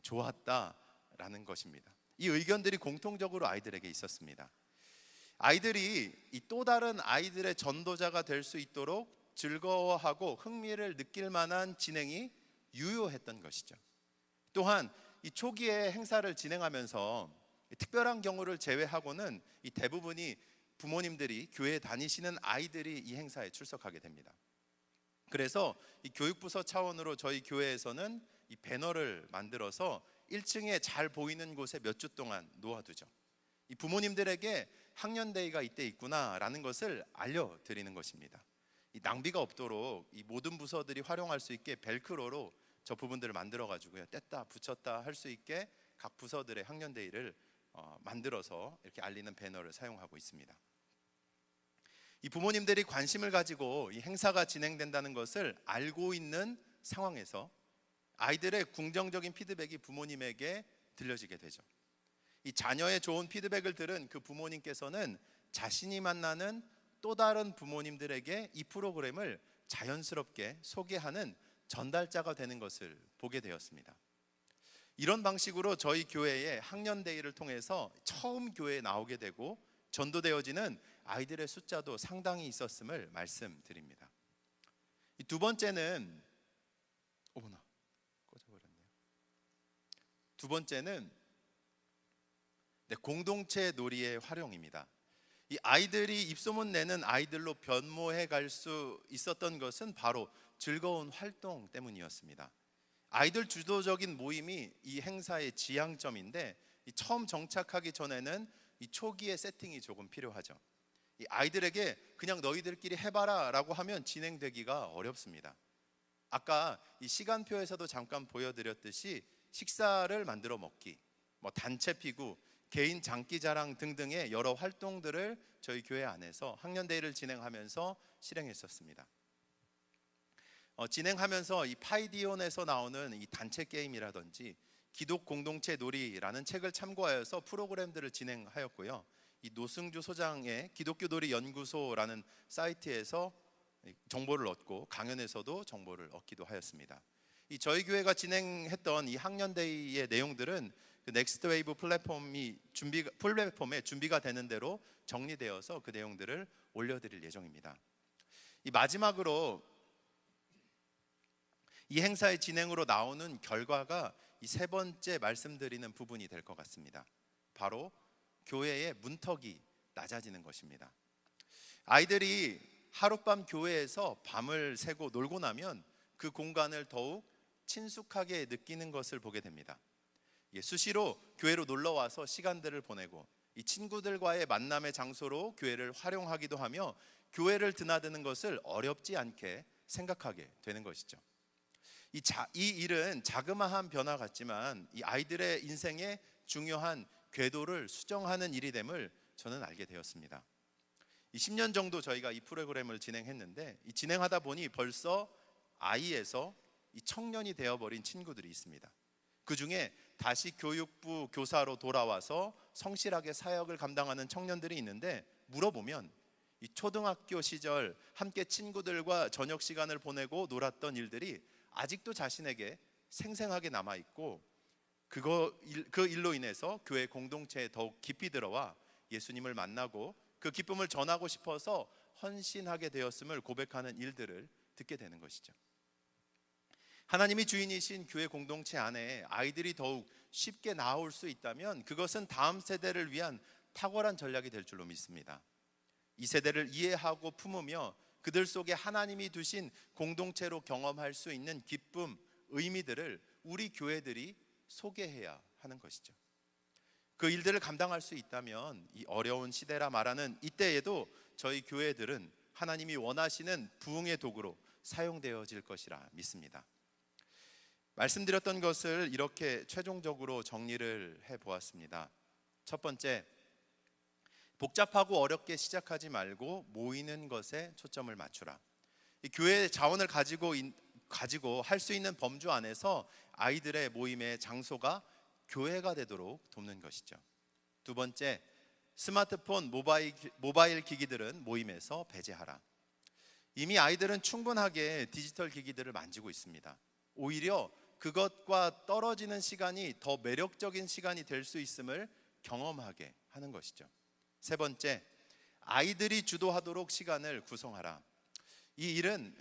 좋았다라는 것입니다. 이 의견들이 공통적으로 아이들에게 있었습니다. 아이들이 이 또 다른 아이들의 전도자가 될 수 있도록 즐거워하고 흥미를 느낄 만한 진행이 유효했던 것이죠. 또한 이 초기에 행사를 진행하면서 특별한 경우를 제외하고는 이 대부분이 부모님들이 교회에 다니시는 아이들이 이 행사에 출석하게 됩니다. 그래서 이 교육부서 차원으로 저희 교회에서는 이 배너를 만들어서 1층에 잘 보이는 곳에 몇 주 동안 놓아두죠. 이 부모님들에게 학년대회가 이때 있구나라는 것을 알려드리는 것입니다. 이 낭비가 없도록 이 모든 부서들이 활용할 수 있게 벨크로로 저 부분들을 만들어 가지고요, 뗐다 붙였다 할 수 있게 각 부서들의 학년대회를 만들어서 이렇게 알리는 배너를 사용하고 있습니다. 이 부모님들이 관심을 가지고 이 행사가 진행된다는 것을 알고 있는 상황에서 아이들의 긍정적인 피드백이 부모님에게 들려지게 되죠. 이 자녀의 좋은 피드백을 들은 그 부모님께서는 자신이 만나는 또 다른 부모님들에게 이 프로그램을 자연스럽게 소개하는 전달자가 되는 것을 보게 되었습니다. 이런 방식으로 저희 교회의 학년대회를 통해서 처음 교회에 나오게 되고 전도되어지는 아이들의 숫자도 상당히 있었음을 말씀드립니다. 이 두 번째는 어머나 꺼져버렸네요. 두 번째는 공동체 놀이의 활용입니다. 이 아이들이 입소문 내는 아이들로 변모해 갈 수 있었던 것은 바로 즐거운 활동 때문이었습니다. 아이들 주도적인 모임이 이 행사의 지향점인데 처음 정착하기 전에는 이 초기의 세팅이 조금 필요하죠. 이 아이들에게 그냥 너희들끼리 해봐라 라고 하면 진행되기가 어렵습니다. 아까 이 시간표에서도 잠깐 보여드렸듯이 식사를 만들어 먹기, 단체 피구, 개인 장기자랑 등등의 여러 활동들을 저희 교회 안에서 학년대회를 진행하면서 실행했었습니다. 진행하면서 이 파이디온에서 나오는 이 단체 게임이라든지 기독 공동체 놀이라는 책을 참고하여서 프로그램들을 진행하였고요. 이 노승주 소장의 기독교 놀이 연구소라는 사이트에서 정보를 얻고 강연에서도 정보를 얻기도 하였습니다. 이 저희 교회가 진행했던 이 학년데이의 내용들은 그 넥스트 웨이브 플랫폼에 준비가 되는 대로 정리되어서 그 내용들을 올려드릴 예정입니다. 이 마지막으로 이 행사의 진행으로 나오는 결과가 이 세 번째 말씀드리는 부분이 될 것 같습니다. 바로 교회의 문턱이 낮아지는 것입니다. 아이들이 하룻밤 교회에서 밤을 새고 놀고 나면 그 공간을 더욱 친숙하게 느끼는 것을 보게 됩니다. 수시로 교회로 놀러 와서 시간들을 보내고 이 친구들과의 만남의 장소로 교회를 활용하기도 하며 교회를 드나드는 것을 어렵지 않게 생각하게 되는 것이죠. 이 일은 자그마한 변화 같지만 이 아이들의 인생에 중요한 궤도를 수정하는 일이 됨을 저는 알게 되었습니다. 10년 정도 저희가 이 프로그램을 진행했는데 이 진행하다 보니 벌써 아이에서 이 청년이 되어버린 친구들이 있습니다. 그 중에 다시 교육부 교사로 돌아와서 성실하게 사역을 감당하는 청년들이 있는데 물어보면 이 초등학교 시절 함께 친구들과 저녁 시간을 보내고 놀았던 일들이 아직도 자신에게 생생하게 남아있고 그 일로 인해서 교회 공동체에 더욱 깊이 들어와 예수님을 만나고 그 기쁨을 전하고 싶어서 헌신하게 되었음을 고백하는 일들을 듣게 되는 것이죠. 하나님이 주인이신 교회 공동체 안에 아이들이 더욱 쉽게 나올 수 있다면 그것은 다음 세대를 위한 탁월한 전략이 될 줄로 믿습니다. 이 세대를 이해하고 품으며 그들 속에 하나님이 두신 공동체로 경험할 수 있는 기쁨, 의미들을 우리 교회들이 소개해야 하는 것이죠. 그 일들을 감당할 수 있다면 이 어려운 시대라 말하는 이때에도 저희 교회들은 하나님이 원하시는 부흥의 도구로 사용되어질 것이라 믿습니다. 말씀드렸던 것을 이렇게 최종적으로 정리를 해보았습니다. 첫 번째, 복잡하고 어렵게 시작하지 말고 모이는 것에 초점을 맞추라. 이 교회의 자원을 가지고 할 수 있는 범주 안에서 아이들의 모임의 장소가 교회가 되도록 돕는 것이죠. 두 번째, 스마트폰, 모바일 기기들은 모임에서 배제하라. 이미 아이들은 충분하게 디지털 기기들을 만지고 있습니다. 오히려 그것과 떨어지는 시간이 더 매력적인 시간이 될 수 있음을 경험하게 하는 것이죠. 세 번째, 아이들이 주도하도록 시간을 구성하라. 이 일은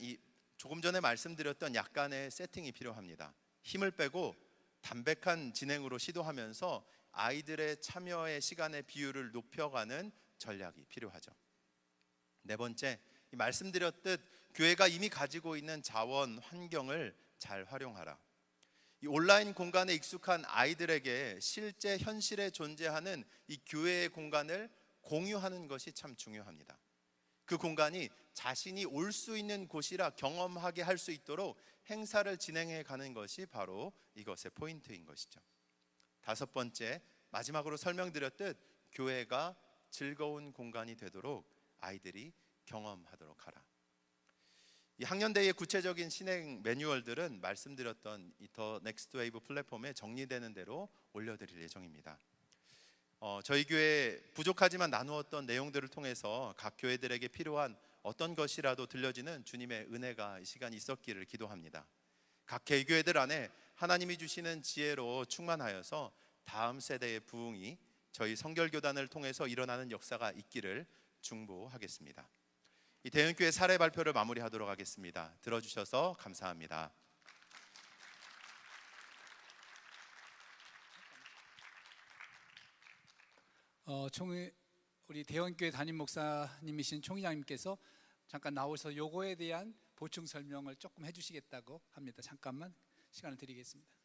조금 전에 말씀드렸던 약간의 세팅이 필요합니다. 힘을 빼고 담백한 진행으로 시도하면서 아이들의 참여의 시간의 비율을 높여가는 전략이 필요하죠. 네 번째, 말씀드렸듯 교회가 이미 가지고 있는 자원, 환경을 잘 활용하라. 이 온라인 공간에 익숙한 아이들에게 실제 현실에 존재하는 이 교회의 공간을 공유하는 것이 참 중요합니다. 그 공간이 자신이 올 수 있는 곳이라 경험하게 할 수 있도록 행사를 진행해 가는 것이 바로 이것의 포인트인 것이죠. 다섯 번째, 마지막으로 설명드렸듯 교회가 즐거운 공간이 되도록 아이들이 경험하도록 하라. 이 학년대의 구체적인 진행 매뉴얼들은 말씀드렸던 이 더 넥스트 웨이브 플랫폼에 정리되는 대로 올려드릴 예정입니다. 저희 교회 부족하지만 나누었던 내용들을 통해서 각 교회들에게 필요한 어떤 것이라도 들려지는 주님의 은혜가 이 시간이 있었기를 기도합니다. 각 개교회들 안에 하나님이 주시는 지혜로 충만하여서 다음 세대의 부흥이 저희 성결교단을 통해서 일어나는 역사가 있기를 중보하겠습니다. 이 대형교회 사례 발표를 마무리하도록 하겠습니다. 들어주셔서 감사합니다. 우리 대형교회 담임 목사님이신 총회장님께서 잠깐 나오셔서 요거에 대한 보충 설명을 조금 해주시겠다고 합니다. 잠깐만 시간을 드리겠습니다.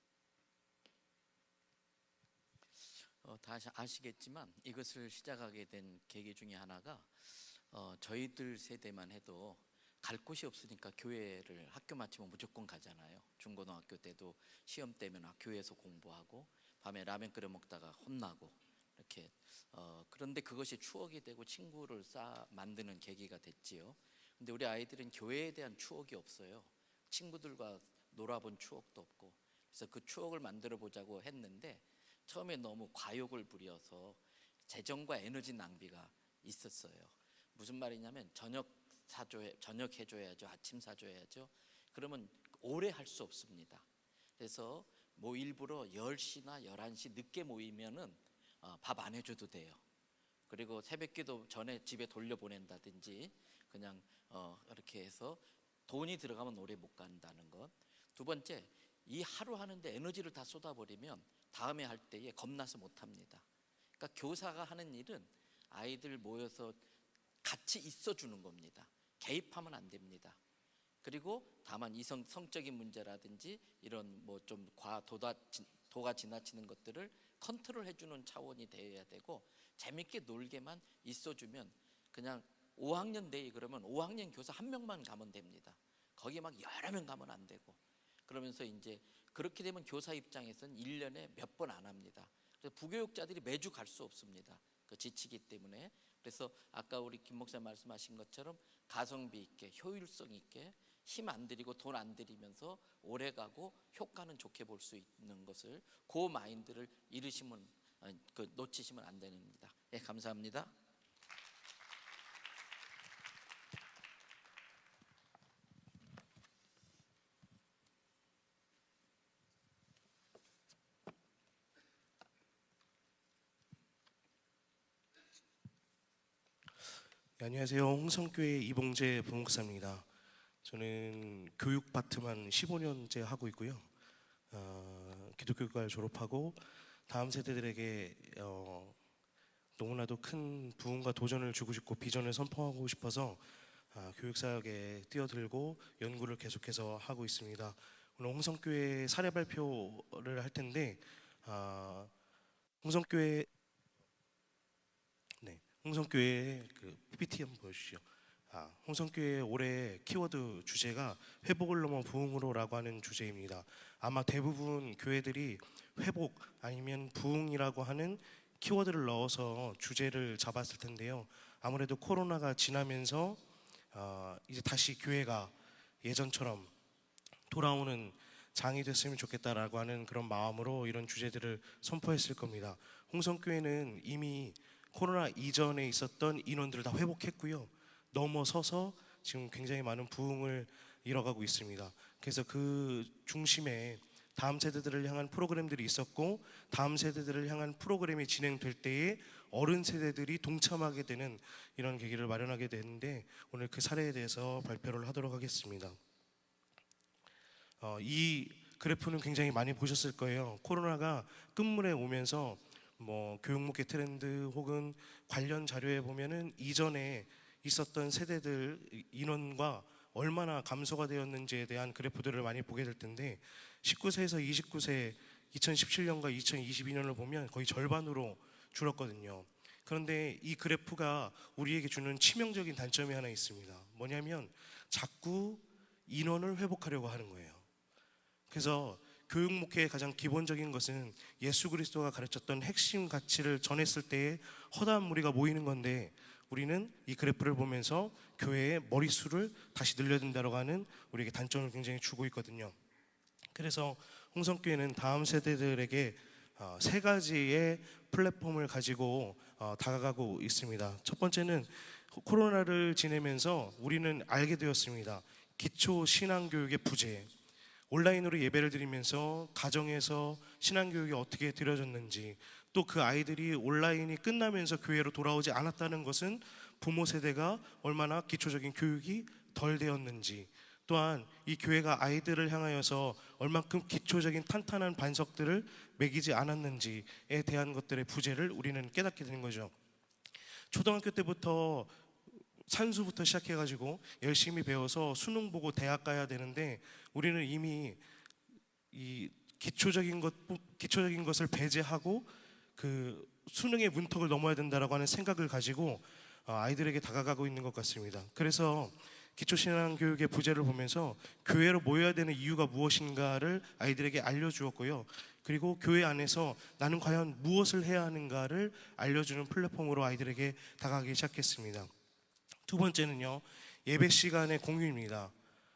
다 아시겠지만 이것을 시작하게 된 계기 중에 하나가 저희들 세대만 해도 갈 곳이 없으니까 교회를 학교 마치면 무조건 가잖아요. 중고등학교 때도 시험 때면 교회에서 공부하고 밤에 라면 끓여 먹다가 혼나고 이렇게 그런데 그것이 추억이 되고 친구를 만드는 계기가 됐지요. 근데 우리 아이들은 교회에 대한 추억이 없어요. 친구들과 놀아본 추억도 없고 그래서 그 추억을 만들어 보자고 했는데 처음에 너무 과욕을 부려서 재정과 에너지 낭비가 있었어요. 무슨 말이냐면 저녁 해줘야죠. 아침 사줘야죠. 그러면 오래 할 수 없습니다. 그래서 뭐 일부러 10시나 11시 늦게 모이면은 밥 안 해줘도 돼요. 그리고 새벽기도 전에 집에 돌려보낸다든지 그냥 이렇게 해서 돈이 들어가면 오래 못 간다는 것. 두 번째, 이 하루 하는데 에너지를 다 쏟아버리면 다음에 할 때에 겁나서 못 합니다. 그러니까 교사가 하는 일은 아이들 모여서 같이 있어주는 겁니다. 개입하면 안 됩니다. 그리고 다만 성적인 문제라든지 이런 뭐 좀 도가 지나치는 것들을 컨트롤 해주는 차원이 되어야 되고, 재밌게 놀게만 있어주면 그냥 5학년 데이 그러면 5학년 교사 한 명만 가면 됩니다. 거기 막 여러 명 가면 안 되고, 그러면서 이제 그렇게 되면 교사 입장에서는 1년에 몇 번 안 합니다. 그래서 부교육자들이 매주 갈 수 없습니다. 그 지치기 때문에. 그래서 아까 우리 김 목사 말씀하신 것처럼 가성비 있게 효율성 있게 힘 안 들이고 돈 안 들이면서 오래 가고 효과는 좋게 볼 수 있는 것을, 그 마인드를 놓치시면 안 됩니다. 예, 감사합니다. 네, 안녕하세요. 홍성교회 이봉재 부목사입니다. 저는 교육 파트만 15년째 하고 있고요. 기독교육과를 졸업하고 다음 세대들에게 너무나도 큰 부흥과 도전을 주고 싶고 비전을 선포하고 싶어서 교육사역에 뛰어들고 연구를 계속해서 하고 있습니다. 오늘 홍성교회 사례 발표를 할 텐데 홍성교회 그 PPT 한번 보여주시죠. 홍성교회 올해 키워드 주제가 회복을 넘어 부흥으로라고 하는 주제입니다. 아마 대부분 교회들이 회복 아니면 부흥이라고 하는 키워드를 넣어서 주제를 잡았을 텐데요. 아무래도 코로나가 지나면서 이제 다시 교회가 예전처럼 돌아오는 장이 됐으면 좋겠다라고 하는 그런 마음으로 이런 주제들을 선포했을 겁니다. 홍성교회는 이미 코로나 이전에 있었던 인원들을 다 회복했고요. 넘어서서 지금 굉장히 많은 부흥을 이뤄가고 있습니다. 그래서 그 중심에 다음 세대들을 향한 프로그램들이 있었고, 다음 세대들을 향한 프로그램이 진행될 때에 어른 세대들이 동참하게 되는 이런 계기를 마련하게 되는데, 오늘 그 사례에 대해서 발표를 하도록 하겠습니다. 이 그래프는 굉장히 많이 보셨을 거예요. 코로나가 끝물에 오면서 뭐 교육목회 트렌드 혹은 관련 자료에 보면은 이전에 있었던 세대들 인원과 얼마나 감소가 되었는지에 대한 그래프들을 많이 보게 될 텐데, 19세에서 29세 2017년과 2022년을 보면 거의 절반으로 줄었거든요. 그런데 이 그래프가 우리에게 주는 치명적인 단점이 하나 있습니다. 뭐냐면 자꾸 인원을 회복하려고 하는 거예요. 그래서 교육 목회의 가장 기본적인 것은 예수 그리스도가 가르쳤던 핵심 가치를 전했을 때에 허다한 무리가 모이는 건데, 우리는 이 그래프를 보면서 교회의 머릿수를 다시 늘려야 된다고 하는 우리에게 단점을 굉장히 주고 있거든요. 그래서 홍성교회는 다음 세대들에게 세 가지의 플랫폼을 가지고 다가가고 있습니다. 첫 번째는 코로나를 지내면서 우리는 알게 되었습니다. 기초 신앙교육의 부재. 온라인으로 예배를 드리면서 가정에서 신앙교육이 어떻게 드려졌는지, 또 그 아이들이 온라인이 끝나면서 교회로 돌아오지 않았다는 것은 부모 세대가 얼마나 기초적인 교육이 덜 되었는지, 또한 이 교회가 아이들을 향하여서 얼만큼 기초적인 탄탄한 반석들을 매기지 않았는지에 대한 것들의 부재를 우리는 깨닫게 되는 거죠. 초등학교 때부터 산수부터 시작해가지고 열심히 배워서 수능 보고 대학 가야 되는데, 우리는 이미 이 기초적인 것을 배제하고 그 수능의 문턱을 넘어야 된다라고 하는 생각을 가지고 아이들에게 다가가고 있는 것 같습니다. 그래서 기초신앙교육의 부재를 보면서 교회로 모여야 되는 이유가 무엇인가를 아이들에게 알려주었고요. 그리고 교회 안에서 나는 과연 무엇을 해야 하는가를 알려주는 플랫폼으로 아이들에게 다가가기 시작했습니다. 두 번째는요, 예배 시간의 공유입니다.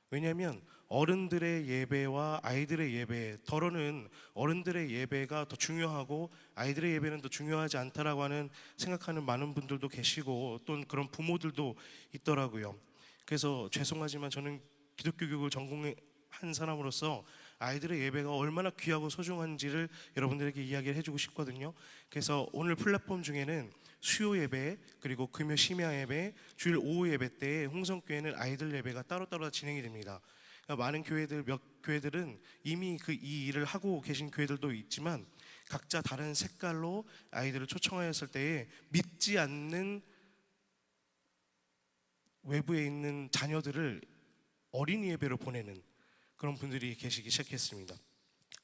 왜냐하면 어른들의 예배와 아이들의 예배, 더러는 어른들의 예배가 더 중요하고 아이들의 예배는 더 중요하지 않다라고 하는 생각하는 많은 분들도 계시고, 또 그런 부모들도 있더라고요. 그래서 죄송하지만 저는 기독교 교육을 전공한 사람으로서 아이들의 예배가 얼마나 귀하고 소중한지를 여러분들에게 이야기를 해주고 싶거든요. 그래서 오늘 플랫폼 중에는 수요 예배, 그리고 금요 심야 예배, 주일 오후 예배 때 홍성교회는 아이들 예배가 따로따로 진행이 됩니다. 그러니까 많은 몇 교회들은 이미 이 일을 하고 계신 교회들도 있지만 각자 다른 색깔로 아이들을 초청하였을 때에 믿지 않는 외부에 있는 자녀들을 어린이 예배로 보내는 그런 분들이 계시기 시작했습니다.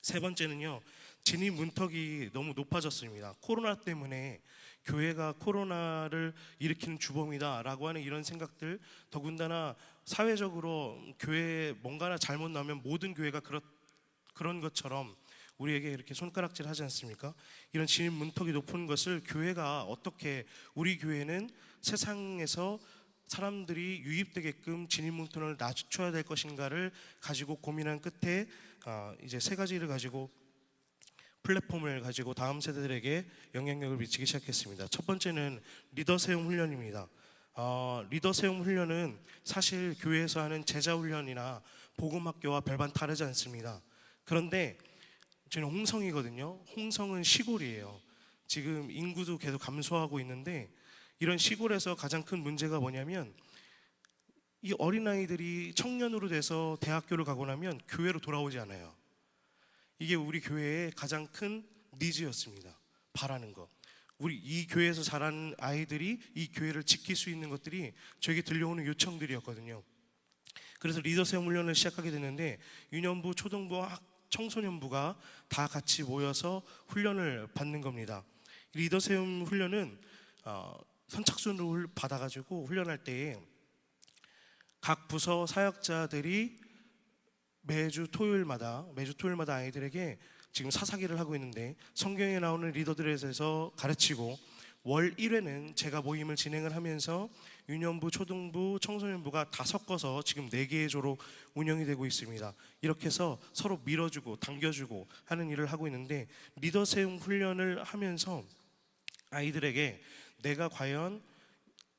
세 번째는요, 진입 문턱이 너무 높아졌습니다. 코로나 때문에 교회가 코로나를 일으키는 주범이다라고 하는 이런 생각들, 더군다나 사회적으로 교회에 뭔가나 잘못 나면 모든 교회가 그런 것처럼 우리에게 이렇게 손가락질 하지 않습니까? 이런 진입 문턱이 높은 것을 교회가 어떻게, 우리 교회는 세상에서 사람들이 유입되게끔 진입 문턱을 낮춰야 될 것인가를 가지고 고민한 끝에 이제 세 가지를 가지고 플랫폼을 가지고 다음 세대들에게 영향력을 미치기 시작했습니다. 첫 번째는 리더 세움 훈련입니다. 리더 세움 훈련은 사실 교회에서 하는 제자 훈련이나 복음학교와 별반 다르지 않습니다. 그런데 저는 홍성이거든요. 홍성은 시골이에요. 지금 인구도 계속 감소하고 있는데 이런 시골에서 가장 큰 문제가 뭐냐면 이 어린아이들이 청년으로 돼서 대학교를 가고 나면 교회로 돌아오지 않아요. 이게 우리 교회의 가장 큰 니즈였습니다. 바라는 거. 우리 이 교회에서 자란 아이들이 이 교회를 지킬 수 있는 것들이 저에게 들려오는 요청들이었거든요. 그래서 리더 세움 훈련을 시작하게 됐는데 유년부, 초등부, 청소년부가 다 같이 모여서 훈련을 받는 겁니다. 리더 세움 훈련은 선착순을 받아가지고 훈련할 때에 각 부서 사역자들이 매주 토요일마다 아이들에게 지금 사사기를 하고 있는데 성경에 나오는 리더들에 대해서 가르치고, 월 1회는 제가 모임을 진행을 하면서 유년부, 초등부, 청소년부가 다 섞어서 지금 4개의 조로 운영이 되고 있습니다. 이렇게 해서 서로 밀어주고 당겨주고 하는 일을 하고 있는데, 리더 세움 훈련을 하면서 아이들에게 내가 과연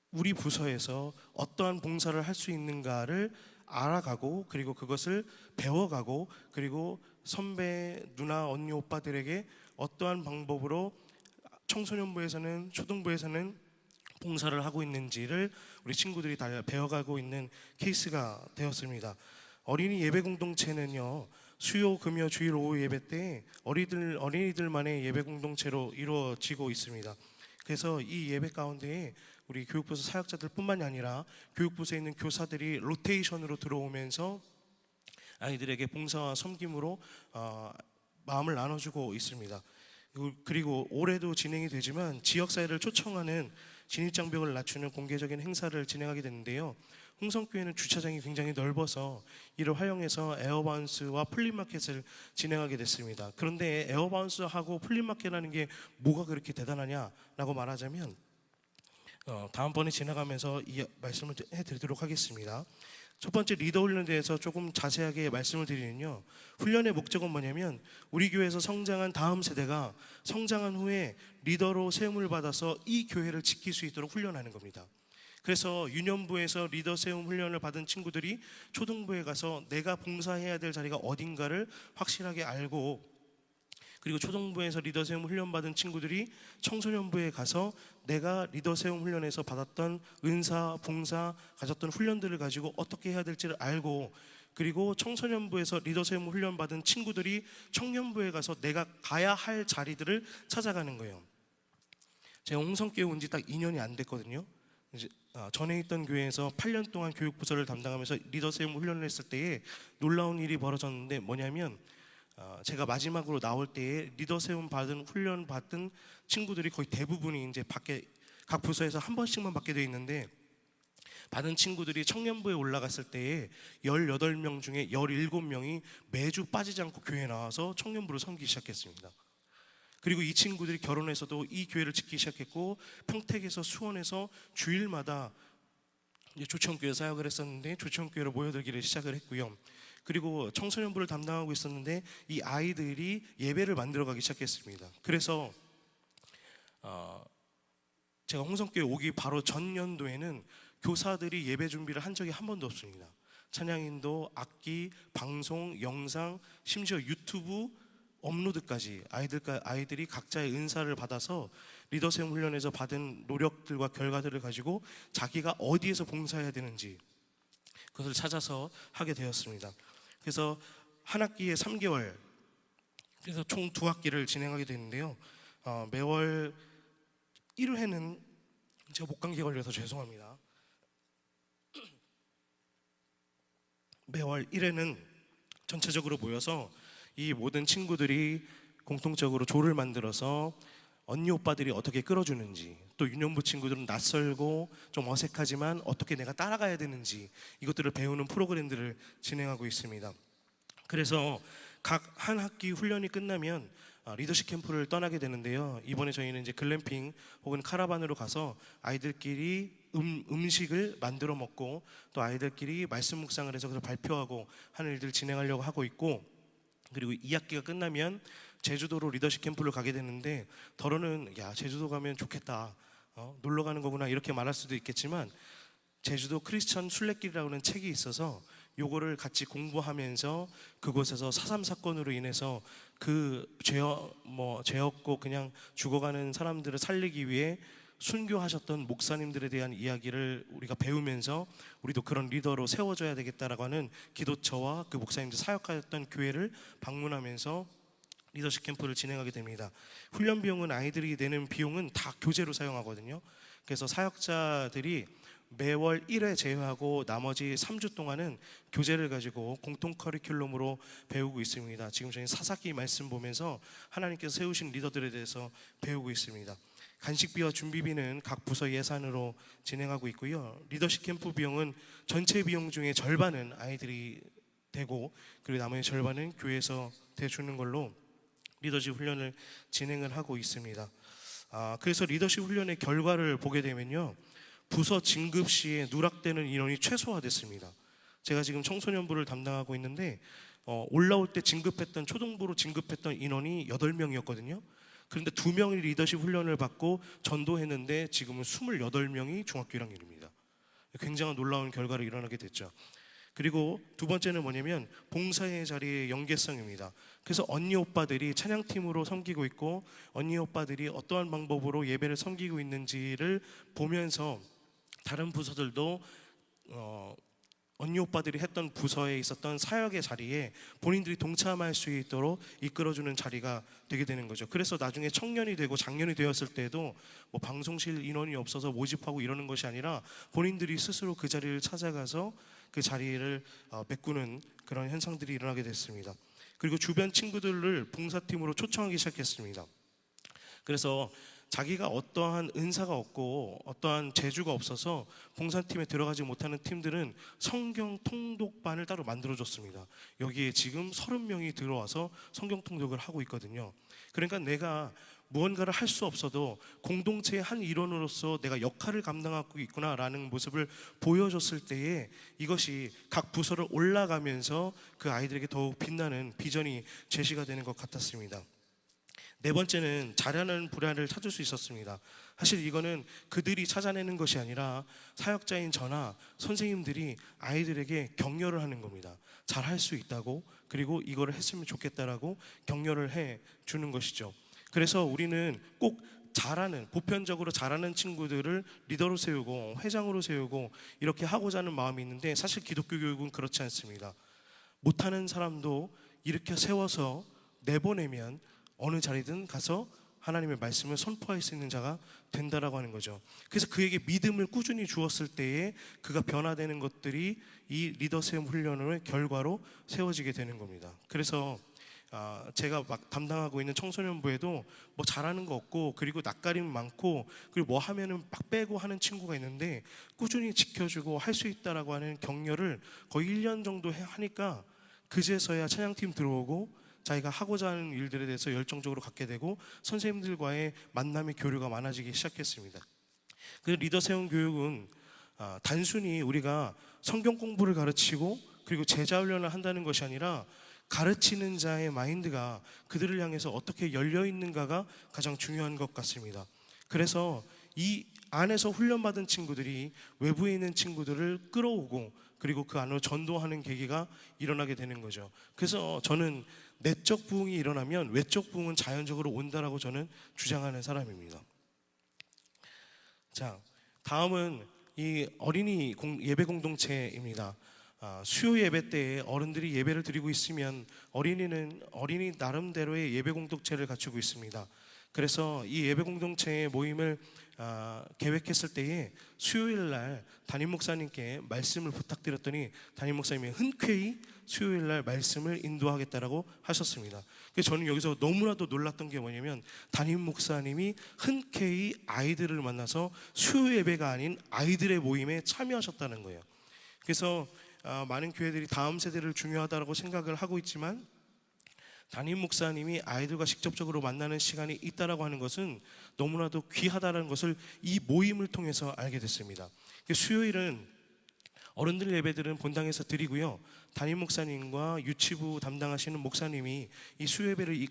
우리 부서에서 어떠한 봉사를 할 수 있는가를 알아가고, 그리고 그것을 배워가고, 그리고 선배, 누나, 언니, 오빠들에게 어떠한 방법으로 청소년부에서는, 초등부에서는 봉사를 하고 있는지를 우리 친구들이 다 배워가고 있는 케이스가 되었습니다. 어린이 예배 공동체는요, 수요, 금요, 주일 오후 예배 때 어린이들만의 예배 공동체로 이루어지고 있습니다. 그래서 이 예배 가운데에 우리 교육부서 사역자들 뿐만이 아니라 교육부서에 있는 교사들이 로테이션으로 들어오면서 아이들에게 봉사와 섬김으로 마음을 나눠주고 있습니다. 그리고 올해도 진행이 되지만 지역사회를 초청하는 진입장벽을 낮추는 공개적인 행사를 진행하게 됐는데요. 홍성교회는 주차장이 굉장히 넓어서 이를 활용해서 에어바운스와 플리마켓을 진행하게 됐습니다. 그런데 에어바운스하고 플리마켓이라는 게 뭐가 그렇게 대단하냐라고 말하자면 다음번에 지나가면서 이 말씀을 해드리도록 하겠습니다. 첫 번째 리더 훈련에 대해서 조금 자세하게 말씀을 드리면요, 훈련의 목적은 뭐냐면 우리 교회에서 성장한 다음 세대가 성장한 후에 리더로 세움을 받아서 이 교회를 지킬 수 있도록 훈련하는 겁니다. 그래서 유년부에서 리더 세움 훈련을 받은 친구들이 초등부에 가서 내가 봉사해야 될 자리가 어딘가를 확실하게 알고, 그리고 초등부에서 리더 세움 훈련 받은 친구들이 청소년부에 가서 내가 리더 세움 훈련에서 받았던 은사, 봉사, 가졌던 훈련들을 가지고 어떻게 해야 될지를 알고, 그리고 청소년부에서 리더 세움 훈련 받은 친구들이 청년부에 가서 내가 가야 할 자리들을 찾아가는 거예요. 제가 홍성교회 온 지 딱 2년이 안 됐거든요. 이제 전에 있던 교회에서 8년 동안 교육부서를 담당하면서 리더 세움 훈련을 했을 때에 놀라운 일이 벌어졌는데 뭐냐면, 제가 마지막으로 나올 때에 리더 세움 받은 훈련 받은 친구들이 거의 대부분이 이제 밖에 각 부서에서 한 번씩만 받게 돼 있는데, 받은 친구들이 청년부에 올라갔을 때에 18명 중에 17명이 매주 빠지지 않고 교회에 나와서 청년부를 섬기기 시작했습니다. 그리고 이 친구들이 결혼해서도 이 교회를 지키기 시작했고, 평택에서 수원에서 주일마다 조청교회 사역을 했었는데 조청교회로 모여들기를 시작을 했고요. 그리고 청소년부를 담당하고 있었는데 이 아이들이 예배를 만들어가기 시작했습니다. 그래서 제가 홍성교회 오기 바로 전년도에는 교사들이 예배 준비를 한 적이 한 번도 없습니다. 찬양인도, 악기, 방송, 영상, 심지어 유튜브 업로드까지 아이들이 각자의 은사를 받아서 리더세움 훈련에서 받은 노력들과 결과들을 가지고 자기가 어디에서 봉사해야 되는지 그것을 찾아서 하게 되었습니다. 그래서 한 학기에 3개월, 그래서 총 2학기를 진행하게 되는데요. 매월 1회는 제가 목감기 걸려서 죄송합니다. 매월 1회는 전체적으로 모여서 이 모든 친구들이 공통적으로 조를 만들어서 언니 오빠들이 어떻게 끌어주는지, 또 유년부 친구들은 낯설고 좀 어색하지만 어떻게 내가 따라가야 되는지 이것들을 배우는 프로그램들을 진행하고 있습니다. 그래서 각 한 학기 훈련이 끝나면 리더십 캠프를 떠나게 되는데요. 이번에 저희는 이제 글램핑 혹은 카라반으로 가서 아이들끼리 음식을 만들어 먹고 또 아이들끼리 말씀 묵상을 해서 그걸 발표하고 하는 일들을 진행하려고 하고 있고, 그리고 2학기가 끝나면 제주도로 리더십 캠프를 가게 되는데, 더러는 야 제주도 가면 좋겠다, 놀러 가는 거구나 이렇게 말할 수도 있겠지만, 제주도 크리스천 순례길이라고 하는 책이 있어서 요거를 같이 공부하면서 그곳에서 4.3 사건으로 인해서 그 죄 없고 그냥 죽어가는 사람들을 살리기 위해 순교하셨던 목사님들에 대한 이야기를 우리가 배우면서 우리도 그런 리더로 세워져야 되겠다라고 하는 기도처와 그 목사님들 사역하였던 교회를 방문하면서 리더십 캠프를 진행하게 됩니다. 훈련 비용은 아이들이 내는 비용은 다 교재로 사용하거든요. 그래서 사역자들이 매월 1회 제외하고 나머지 3주 동안은 교재를 가지고 공통 커리큘럼으로 배우고 있습니다. 지금 저희 사사기 말씀 보면서 하나님께서 세우신 리더들에 대해서 배우고 있습니다. 간식비와 준비비는 각 부서 예산으로 진행하고 있고요. 리더십 캠프 비용은 전체 비용 중에 절반은 아이들이 되고, 그리고 나머지 절반은 교회에서 대주는 걸로 리더십 훈련을 진행을 하고 있습니다. 그래서 리더십 훈련의 결과를 보게 되면요, 부서 진급 시에 누락되는 인원이 최소화됐습니다. 제가 지금 청소년부를 담당하고 있는데 올라올 때 진급했던, 초등부로 진급했던 인원이 8명이었거든요. 그런데 2명이 리더십 훈련을 받고 전도했는데 지금은 28명이 중학교 1학년입니다. 굉장한 놀라운 결과를 일어나게 됐죠. 그리고 두 번째는 뭐냐면 봉사의 자리의 연계성입니다. 그래서 언니 오빠들이 찬양팀으로 섬기고 있고, 언니 오빠들이 어떠한 방법으로 예배를 섬기고 있는지를 보면서 다른 부서들도 언니 오빠들이 했던 부서에 있었던 사역의 자리에 본인들이 동참할 수 있도록 이끌어주는 자리가 되게 되는 거죠. 그래서 나중에 청년이 되고 장년이 되었을 때도 뭐 방송실 인원이 없어서 모집하고 이러는 것이 아니라 본인들이 스스로 그 자리를 찾아가서 그 자리를 메꾸는 그런 현상들이 일어나게 됐습니다. 그리고 주변 친구들을 봉사팀으로 초청하기 시작했습니다. 그래서 자기가 어떠한 은사가 없고 어떠한 재주가 없어서 봉사팀에 들어가지 못하는 팀들은 성경 통독반을 따로 만들어줬습니다. 여기에 지금 30명이 들어와서 성경 통독을 하고 있거든요. 그러니까 내가 무언가를 할 수 없어도 공동체의 한 일원으로서 내가 역할을 감당하고 있구나라는 모습을 보여줬을 때에 이것이 각 부서를 올라가면서 그 아이들에게 더욱 빛나는 비전이 제시가 되는 것 같았습니다. 네 번째는 잘하는 분야를 찾을 수 있었습니다. 사실 이거는 그들이 찾아내는 것이 아니라 사역자인 저나 선생님들이 아이들에게 격려를 하는 겁니다. 잘할 수 있다고, 그리고 이거를 했으면 좋겠다라고 격려를 해 주는 것이죠. 그래서 우리는 꼭 잘하는, 보편적으로 잘하는 친구들을 리더로 세우고 회장으로 세우고 이렇게 하고자 하는 마음이 있는데, 사실 기독교 교육은 그렇지 않습니다. 못하는 사람도 이렇게 세워서 내보내면 어느 자리든 가서 하나님의 말씀을 선포할 수 있는 자가 된다라고 하는 거죠. 그래서 그에게 믿음을 꾸준히 주었을 때에 그가 변화되는 것들이 이 리더 세움 훈련의 결과로 세워지게 되는 겁니다. 그래서 제가 막 담당하고 있는 청소년부에도 뭐 잘하는 거 없고, 그리고 낯가림 많고, 그리고 뭐 하면은 막 빼고 하는 친구가 있는데 꾸준히 지켜주고 할 수 있다라고 하는 격려를 거의 1년 정도 하니까 그제서야 찬양팀 들어오고 자기가 하고자 하는 일들에 대해서 열정적으로 갖게 되고 선생님들과의 만남의 교류가 많아지기 시작했습니다. 그 리더 세움 교육은 단순히 우리가 성경 공부를 가르치고 그리고 제자 훈련을 한다는 것이 아니라 가르치는 자의 마인드가 그들을 향해서 어떻게 열려 있는가가 가장 중요한 것 같습니다. 그래서 이 안에서 훈련받은 친구들이 외부에 있는 친구들을 끌어오고 그리고 그 안으로 전도하는 계기가 일어나게 되는 거죠. 그래서 저는 내적 부흥이 일어나면 외적 부흥은 자연적으로 온다라고 저는 주장하는 사람입니다. 자, 다음은 이 어린이 예배 공동체입니다. 수요 예배 때에 어른들이 예배를 드리고 있으면 어린이 나름대로의 예배 공동체를 갖추고 있습니다. 그래서 이 예배 공동체의 모임을 계획했을 때에 수요일 날 담임 목사님께 말씀을 부탁드렸더니 담임 목사님이 흔쾌히 수요일 날 말씀을 인도하겠다라고 하셨습니다. 그래서 저는 여기서 너무나도 놀랐던 게 뭐냐면 담임 목사님이 흔쾌히 아이들을 만나서 수요 예배가 아닌 아이들의 모임에 참여하셨다는 거예요. 그래서 많은 교회들이 다음 세대를 중요하다고 생각을 하고 있지만 담임 목사님이 아이들과 직접적으로 만나는 시간이 있다라고 하는 것은 너무나도 귀하다는 것을 이 모임을 통해서 알게 됐습니다. 수요일은 어른들 예배들은 본당에서 드리고요. 담임 목사님과 유치부 담당하시는 목사님이 이 수요 예배를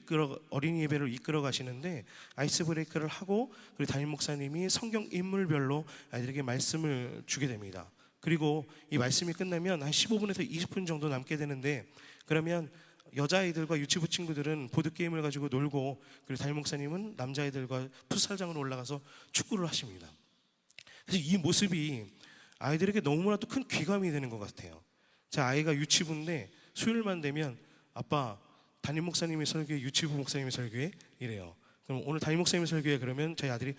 어린이 예배를 이끌어 가시는데 아이스 브레이크를 하고 그리고 담임 목사님이 성경 인물별로 아이들에게 말씀을 주게 됩니다. 그리고 이 말씀이 끝나면 한 15분에서 20분 정도 남게 되는데 그러면 여자아이들과 유치부 친구들은 보드게임을 가지고 놀고 그리고 담임 목사님은 남자아이들과 풋살장으로 올라가서 축구를 하십니다. 그래서 이 모습이 아이들에게 너무나도 큰 귀감이 되는 것 같아요. 제 아이가 유치부인데 수요일만 되면 아빠 담임 목사님이 설교해 유치부 목사님이 설교해 이래요. 그럼 오늘 담임 목사님이 설교해 그러면 저희 아들이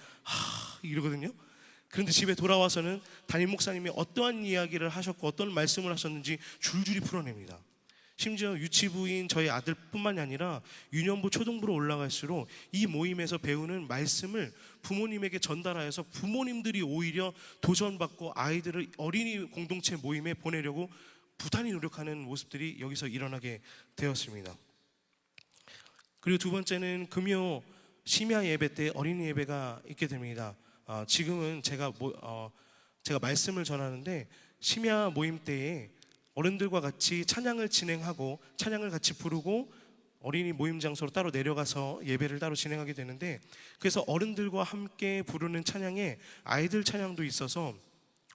이러거든요. 그런데 집에 돌아와서는 담임 목사님이 어떠한 이야기를 하셨고 어떤 말씀을 하셨는지 줄줄이 풀어냅니다. 심지어 유치부인 저희 아들뿐만이 아니라 유년부 초등부로 올라갈수록 이 모임에서 배우는 말씀을 부모님에게 전달하여서 부모님들이 오히려 도전받고 아이들을 어린이 공동체 모임에 보내려고 부단히 노력하는 모습들이 여기서 일어나게 되었습니다. 그리고 두 번째는 금요 심야 예배 때 어린이 예배가 있게 됩니다. 지금은 제가 말씀을 전하는데 심야 모임 때에 어른들과 같이 찬양을 진행하고 찬양을 같이 부르고 어린이 모임 장소로 따로 내려가서 예배를 따로 진행하게 되는데 그래서 어른들과 함께 부르는 찬양에 아이들 찬양도 있어서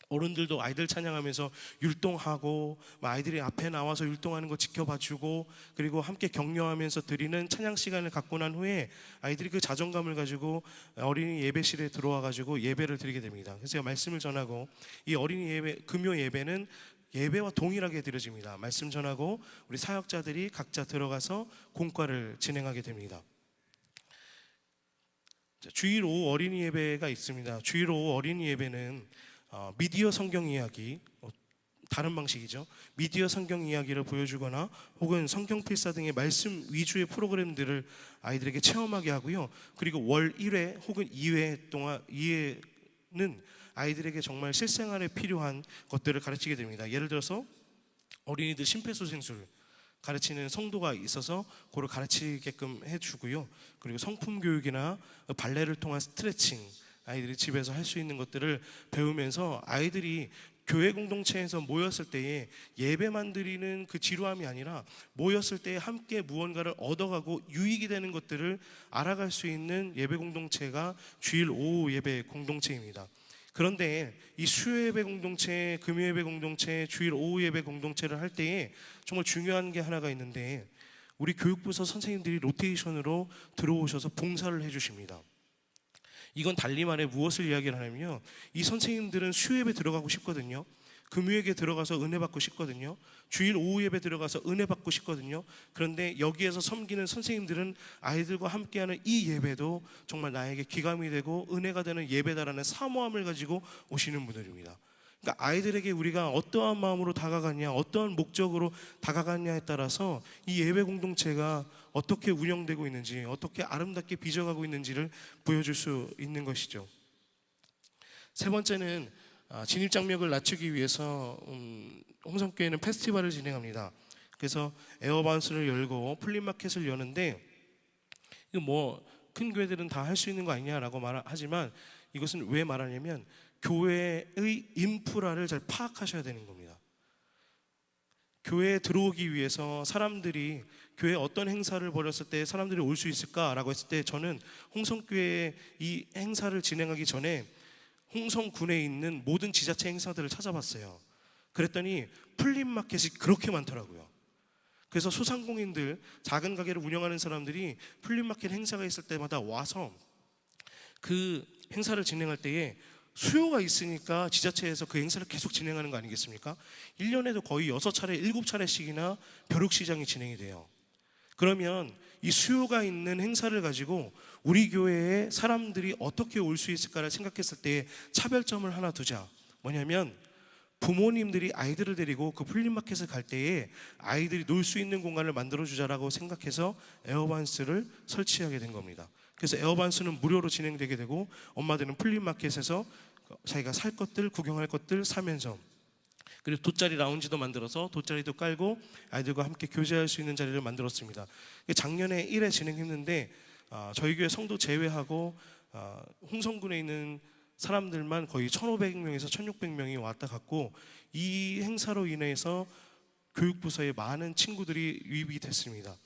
어른들도 아이들 찬양하면서 율동하고 아이들이 앞에 나와서 율동하는 거 지켜봐주고 그리고 함께 격려하면서 드리는 찬양 시간을 갖고 난 후에 아이들이 그 자존감을 가지고 어린이 예배실에 들어와 가지고 예배를 드리게 됩니다. 그래서 제가 말씀을 전하고 이 어린이 예배 금요 예배는 예배와 동일하게 드려집니다. 말씀 전하고 우리 사역자들이 각자 들어가서 공과를 진행하게 됩니다. 주일 오후 어린이 예배가 있습니다. 주일 오후 어린이 예배는 미디어 성경 이야기, 다른 방식이죠. 미디어 성경 이야기를 보여주거나 혹은 성경 필사 등의 말씀 위주의 프로그램들을 아이들에게 체험하게 하고요. 그리고 월 1회 혹은 2회는 아이들에게 정말 실생활에 필요한 것들을 가르치게 됩니다. 예를 들어서 어린이들 심폐소생술 가르치는 성도가 있어서 그걸 가르치게끔 해주고요. 그리고 성품 교육이나 발레를 통한 스트레칭 아이들이 집에서 할 수 있는 것들을 배우면서 아이들이 교회 공동체에서 모였을 때에 예배만 드리는 그 지루함이 아니라 모였을 때에 함께 무언가를 얻어가고 유익이 되는 것들을 알아갈 수 있는 예배 공동체가 주일 오후 예배 공동체입니다. 그런데 이 수요 예배 공동체, 금요 예배 공동체, 주일 오후 예배 공동체를 할 때에 정말 중요한 게 하나가 있는데 우리 교육부서 선생님들이 로테이션으로 들어오셔서 봉사를 해주십니다. 이건 달리 말해 무엇을 이야기를 하냐면요, 이 선생님들은 수요 예배 들어가고 싶거든요. 금요예배 들어가서 은혜 받고 싶거든요. 주일 오후 예배 들어가서 은혜 받고 싶거든요. 그런데 여기에서 섬기는 선생님들은 아이들과 함께하는 이 예배도 정말 나에게 기감이 되고 은혜가 되는 예배다라는 사모함을 가지고 오시는 분들입니다. 그러니까 아이들에게 우리가 어떠한 마음으로 다가가냐, 어떠한 목적으로 다가가냐에 따라서 이 예배 공동체가 어떻게 운영되고 있는지, 어떻게 아름답게 빚어가고 있는지를 보여줄 수 있는 것이죠. 세 번째는 진입장벽을 낮추기 위해서 홍성교회는 페스티벌을 진행합니다. 그래서 에어바운스를 열고 플리마켓을 여는데 이거 뭐 큰 교회들은 다 할 수 있는 거 아니냐라고 말하지만 이것은 왜 말하냐면 교회의 인프라를 잘 파악하셔야 되는 겁니다. 교회에 들어오기 위해서 사람들이 교회에 어떤 행사를 벌였을 때 사람들이 올 수 있을까라고 했을 때 저는 홍성교회의 이 행사를 진행하기 전에 홍성군에 있는 모든 지자체 행사들을 찾아봤어요. 그랬더니 플립마켓이 그렇게 많더라고요. 그래서 소상공인들, 작은 가게를 운영하는 사람들이 플립마켓 행사가 있을 때마다 와서 그 행사를 진행할 때에 수요가 있으니까 지자체에서 그 행사를 계속 진행하는 거 아니겠습니까? 1년에도 거의 6차례, 7차례씩이나 벼룩시장이 진행이 돼요. 그러면 이 수요가 있는 행사를 가지고 우리 교회에 사람들이 어떻게 올 수 있을까를 생각했을 때 차별점을 하나 두자. 뭐냐면 부모님들이 아이들을 데리고 그 플립마켓을 갈 때에 아이들이 놀 수 있는 공간을 만들어주자라고 생각해서 에어반스를 설치하게 된 겁니다. 그래서 에어반스는 무료로 진행되게 되고 엄마들은 플립마켓에서 자기가 살 것들, 구경할 것들 사면서, 그리고 돗자리 라운지도 만들어서 돗자리도 깔고 아이들과 함께 교제할 수 있는 자리를 만들었습니다. 작년에 1회 진행했는데 저희 교회 성도 제외하고 홍성군에 있는 사람들만 거의 1,500명에서 1,600명이 왔다 갔고, 이 행사로 인해서 교육부서에 많은 친구들이 유입이 됐습니다.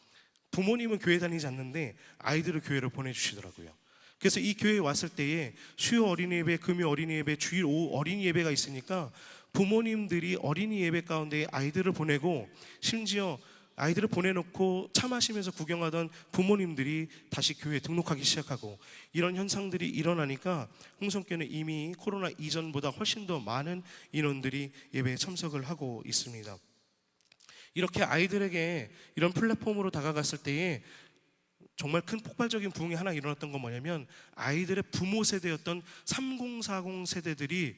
부모님은 교회 다니지 않는데 아이들을 교회를 보내주시더라고요. 그래서 이 교회에 왔을 때에 수요 어린이 예배, 금요 어린이 예배, 주일 오후 어린이 예배가 있으니까 부모님들이 어린이 예배 가운데 아이들을 보내고, 심지어 아이들을 보내놓고 차 마시면서 구경하던 부모님들이 다시 교회에 등록하기 시작하고, 이런 현상들이 일어나니까 홍성교회는 이미 코로나 이전보다 훨씬 더 많은 인원들이 예배에 참석을 하고 있습니다. 이렇게 아이들에게 이런 플랫폼으로 다가갔을 때에 정말 큰 폭발적인 부흥이 하나 일어났던 건 뭐냐면, 아이들의 부모 세대였던 3040 세대들이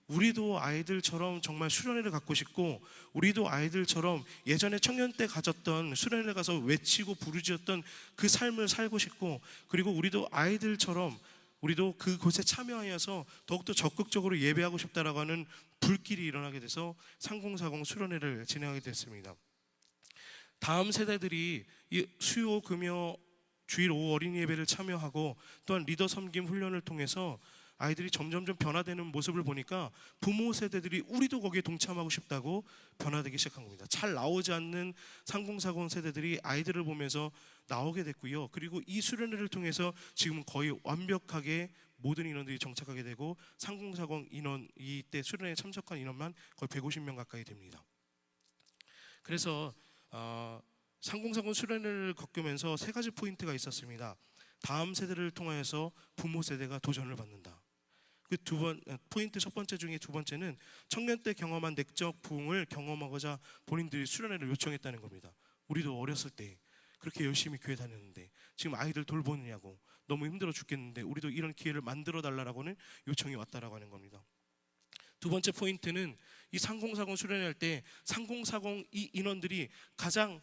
우리도 아이들처럼 정말 수련회를 갖고 싶고, 우리도 아이들처럼 예전에 청년 때 가졌던 수련회 가서 외치고 부르짖었던 그 삶을 살고 싶고, 그리고 우리도 아이들처럼 우리도 그곳에 참여하여서 더욱더 적극적으로 예배하고 싶다라고 하는 불길이 일어나게 돼서 3040 수련회를 진행하게 됐습니다. 다음 세대들이 이 수요, 금요, 주일 오후 어린이 예배를 참여하고, 또한 리더 섬김 훈련을 통해서 아이들이 점점점 변화되는 모습을 보니까 부모 세대들이 우리도 거기에 동참하고 싶다고 변화되기 시작한 겁니다. 잘 나오지 않는 3040 세대들이 아이들을 보면서 나오게 됐고요. 그리고 이 수련회를 통해서 지금 거의 완벽하게 모든 인원들이 정착하게 되고, 3040 인원, 이때 수련회에 참석한 인원만 거의 150명 가까이 됩니다. 그래서 3040 수련회를 겪으면서 세 가지 포인트가 있었습니다. 다음 세대를 통하여서 부모 세대가 도전을 받는다. 그 포인트 첫 번째 중에 두 번째는 청년 때 경험한 내적 부흥을 경험하고자 본인들이 수련회를 요청했다는 겁니다. 우리도 어렸을 때 그렇게 열심히 교회 다녔는데 지금 아이들 돌보느냐고 너무 힘들어 죽겠는데 우리도 이런 기회를 만들어 달라라고는 요청이 왔다라고 하는 겁니다. 두 번째 포인트는 이 3040 수련회 할 때 3040 이 인원들이 가장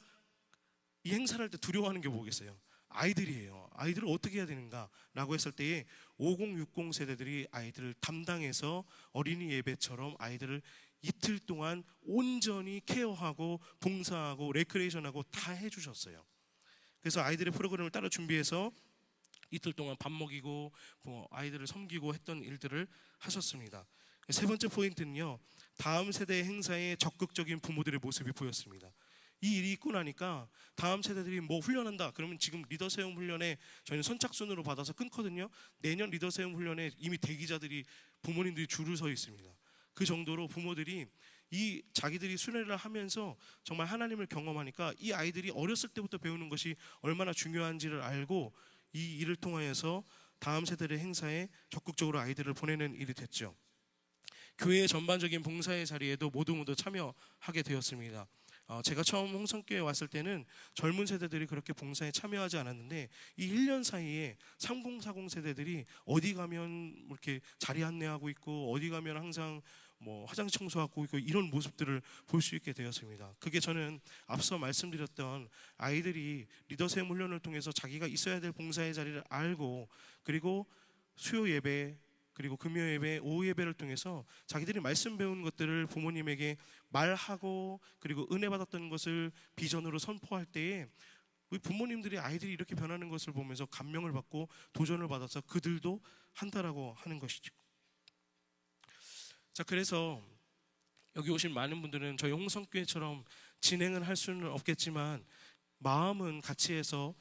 이 행사를 할 때 두려워하는 게 뭐겠어요? 아이들이에요. 아이들을 어떻게 해야 되는가라고 했을 때에 5060 세대들이 아이들을 담당해서 어린이 예배처럼 아이들을 이틀 동안 온전히 케어하고 봉사하고 레크레이션하고 다 해주셨어요. 그래서 아이들의 프로그램을 따로 준비해서 이틀 동안 밥 먹이고 아이들을 섬기고 했던 일들을 하셨습니다. 세 번째 포인트는요, 다음 세대 행사에 적극적인 부모들의 모습이 보였습니다. 이 일이 있고 나니까 다음 세대들이 뭐 훈련한다 그러면 지금 리더 세움 훈련에 저희는 선착순으로 받아서 끊거든요. 내년 리더 세움 훈련에 이미 대기자들이 부모님들이 줄을 서 있습니다. 그 정도로 부모들이 이 자기들이 수련회를 하면서 정말 하나님을 경험하니까 이 아이들이 어렸을 때부터 배우는 것이 얼마나 중요한지를 알고 이 일을 통하여서 다음 세대의 행사에 적극적으로 아이들을 보내는 일이 됐죠. 교회의 전반적인 봉사의 자리에도 모두 참여하게 되었습니다. 제가 처음 홍성교회에 왔을 때는 젊은 세대들이 그렇게 봉사에 참여하지 않았는데 이 1년 사이에 3040 세대들이 어디 가면 이렇게 자리 안내하고 있고 어디 가면 항상 화장실 청소하고 있고 이런 모습들을 볼 수 있게 되었습니다. 그게 저는 앞서 말씀드렸던 아이들이 리더세움 훈련을 통해서 자기가 있어야 될 봉사의 자리를 알고, 그리고 수요 예배 그리고 금요 예배, 오후 예배를 통해서 자기들이 말씀 배운 것들을 부모님에게 말하고, 그리고 은혜 받았던 것을 비전으로 선포할 때에 우리 부모님들이 아이들이 이렇게 변하는 것을 보면서 감명을 받고 도전을 받아서 그들도 한다라고 하는 것이죠. 자, 그래서 여기 오신 많은 분들은 저희 홍성교회처럼 진행은 할 수는 없겠지만 마음은 같이 해서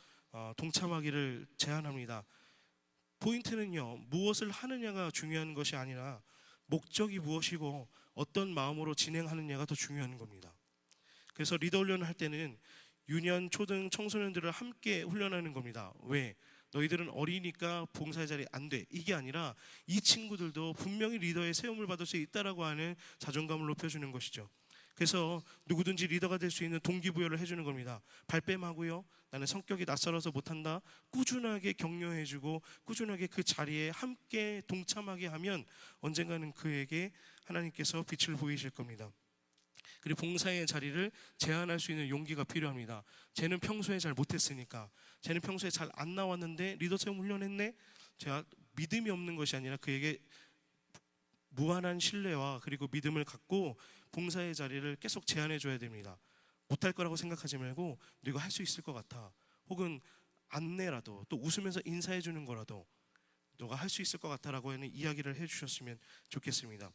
동참하기를 제안합니다. 포인트는요, 무엇을 하느냐가 중요한 것이 아니라 목적이 무엇이고 어떤 마음으로 진행하느냐가 더 중요한 겁니다. 그래서 리더 훈련을 할 때는 유년, 초등, 청소년들을 함께 훈련하는 겁니다. 왜? 너희들은 어리니까 봉사의 자리 안 돼. 이게 아니라 이 친구들도 분명히 리더의 세움을 받을 수 있다라고 하는 자존감을 높여주는 것이죠. 그래서 누구든지 리더가 될 수 있는 동기부여를 해주는 겁니다. 발뺌하고요, 나는 성격이 낯설어서 못한다, 꾸준하게 격려해주고 꾸준하게 그 자리에 함께 동참하게 하면 언젠가는 그에게 하나님께서 빛을 보이실 겁니다. 그리고 봉사의 자리를 제안할 수 있는 용기가 필요합니다. 쟤는 평소에 잘 못했으니까, 쟤는 평소에 잘 안 나왔는데 리더 체험 훈련했네. 제가 믿음이 없는 것이 아니라 그에게 무한한 신뢰와 그리고 믿음을 갖고 봉사의 자리를 계속 제안해 줘야 됩니다. 못할 거라고 생각하지 말고 네가 할 수 있을 것 같아, 혹은 안내라도, 또 웃으면서 인사해 주는 거라도 너가 할 수 있을 것 같다라고 하는 이야기를 해주셨으면 좋겠습니다.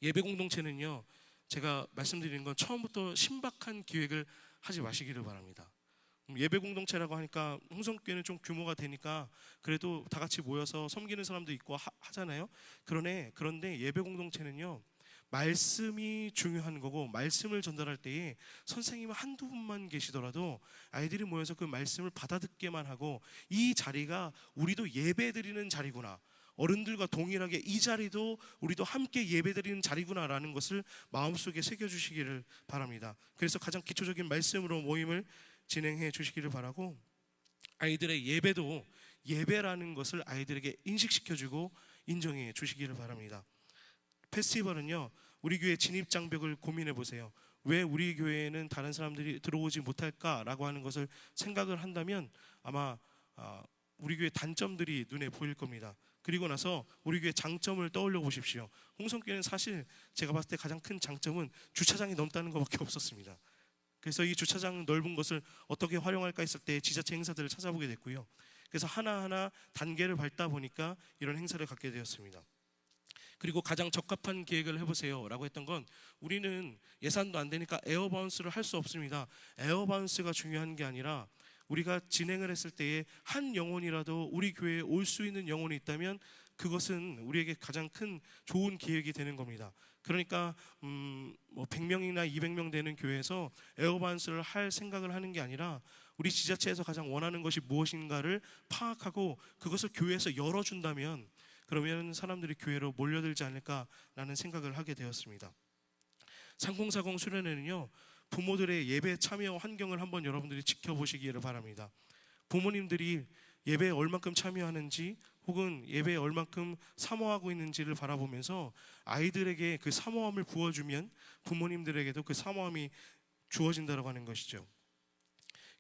예배 공동체는요, 제가 말씀드린 건 처음부터 신박한 기획을 하지 마시기를 바랍니다. 예배 공동체라고 하니까 홍성교회는 좀 규모가 되니까 그래도 다 같이 모여서 섬기는 사람도 있고 하잖아요. 그런데 예배 공동체는요, 말씀이 중요한 거고, 말씀을 전달할 때에 선생님 한두 분만 계시더라도 아이들이 모여서 그 말씀을 받아듣게만 하고, 이 자리가 우리도 예배 드리는 자리구나, 어른들과 동일하게 이 자리도 우리도 함께 예배드리는 자리구나라는 것을 마음속에 새겨주시기를 바랍니다. 그래서 가장 기초적인 말씀으로 모임을 진행해 주시기를 바라고, 아이들의 예배도 예배라는 것을 아이들에게 인식시켜주고 인정해 주시기를 바랍니다. 페스티벌은요, 우리 교회 진입장벽을 고민해 보세요. 왜 우리 교회에는 다른 사람들이 들어오지 못할까라고 하는 것을 생각을 한다면 아마 우리 교회 단점들이 눈에 보일 겁니다. 그리고 나서 우리 교회 장점을 떠올려 보십시오. 홍성교회는 사실 제가 봤을 때 가장 큰 장점은 주차장이 넘다는 것밖에 없었습니다. 그래서 이 주차장 넓은 것을 어떻게 활용할까 했을 때 지자체 행사들을 찾아보게 됐고요. 그래서 하나하나 단계를 밟다 보니까 이런 행사를 갖게 되었습니다. 그리고 가장 적합한 계획을 해보세요 라고 했던 건, 우리는 예산도 안 되니까 에어바운스를 할 수 없습니다. 에어바운스가 중요한 게 아니라 우리가 진행을 했을 때에 한 영혼이라도 우리 교회에 올 수 있는 영혼이 있다면 그것은 우리에게 가장 큰 좋은 기획이 되는 겁니다. 그러니까 100명이나 200명 되는 교회에서 에어바운스를 할 생각을 하는 게 아니라 우리 지자체에서 가장 원하는 것이 무엇인가를 파악하고 그것을 교회에서 열어준다면 그러면 사람들이 교회로 몰려들지 않을까라는 생각을 하게 되었습니다. 3040 수련회는요, 부모들의 예배 참여 환경을 한번 여러분들이 지켜보시기를 바랍니다. 부모님들이 예배에 얼만큼 참여하는지 혹은 예배에 얼만큼 사모하고 있는지를 바라보면서 아이들에게 그 사모함을 부어주면 부모님들에게도 그 사모함이 주어진다고 하는 것이죠.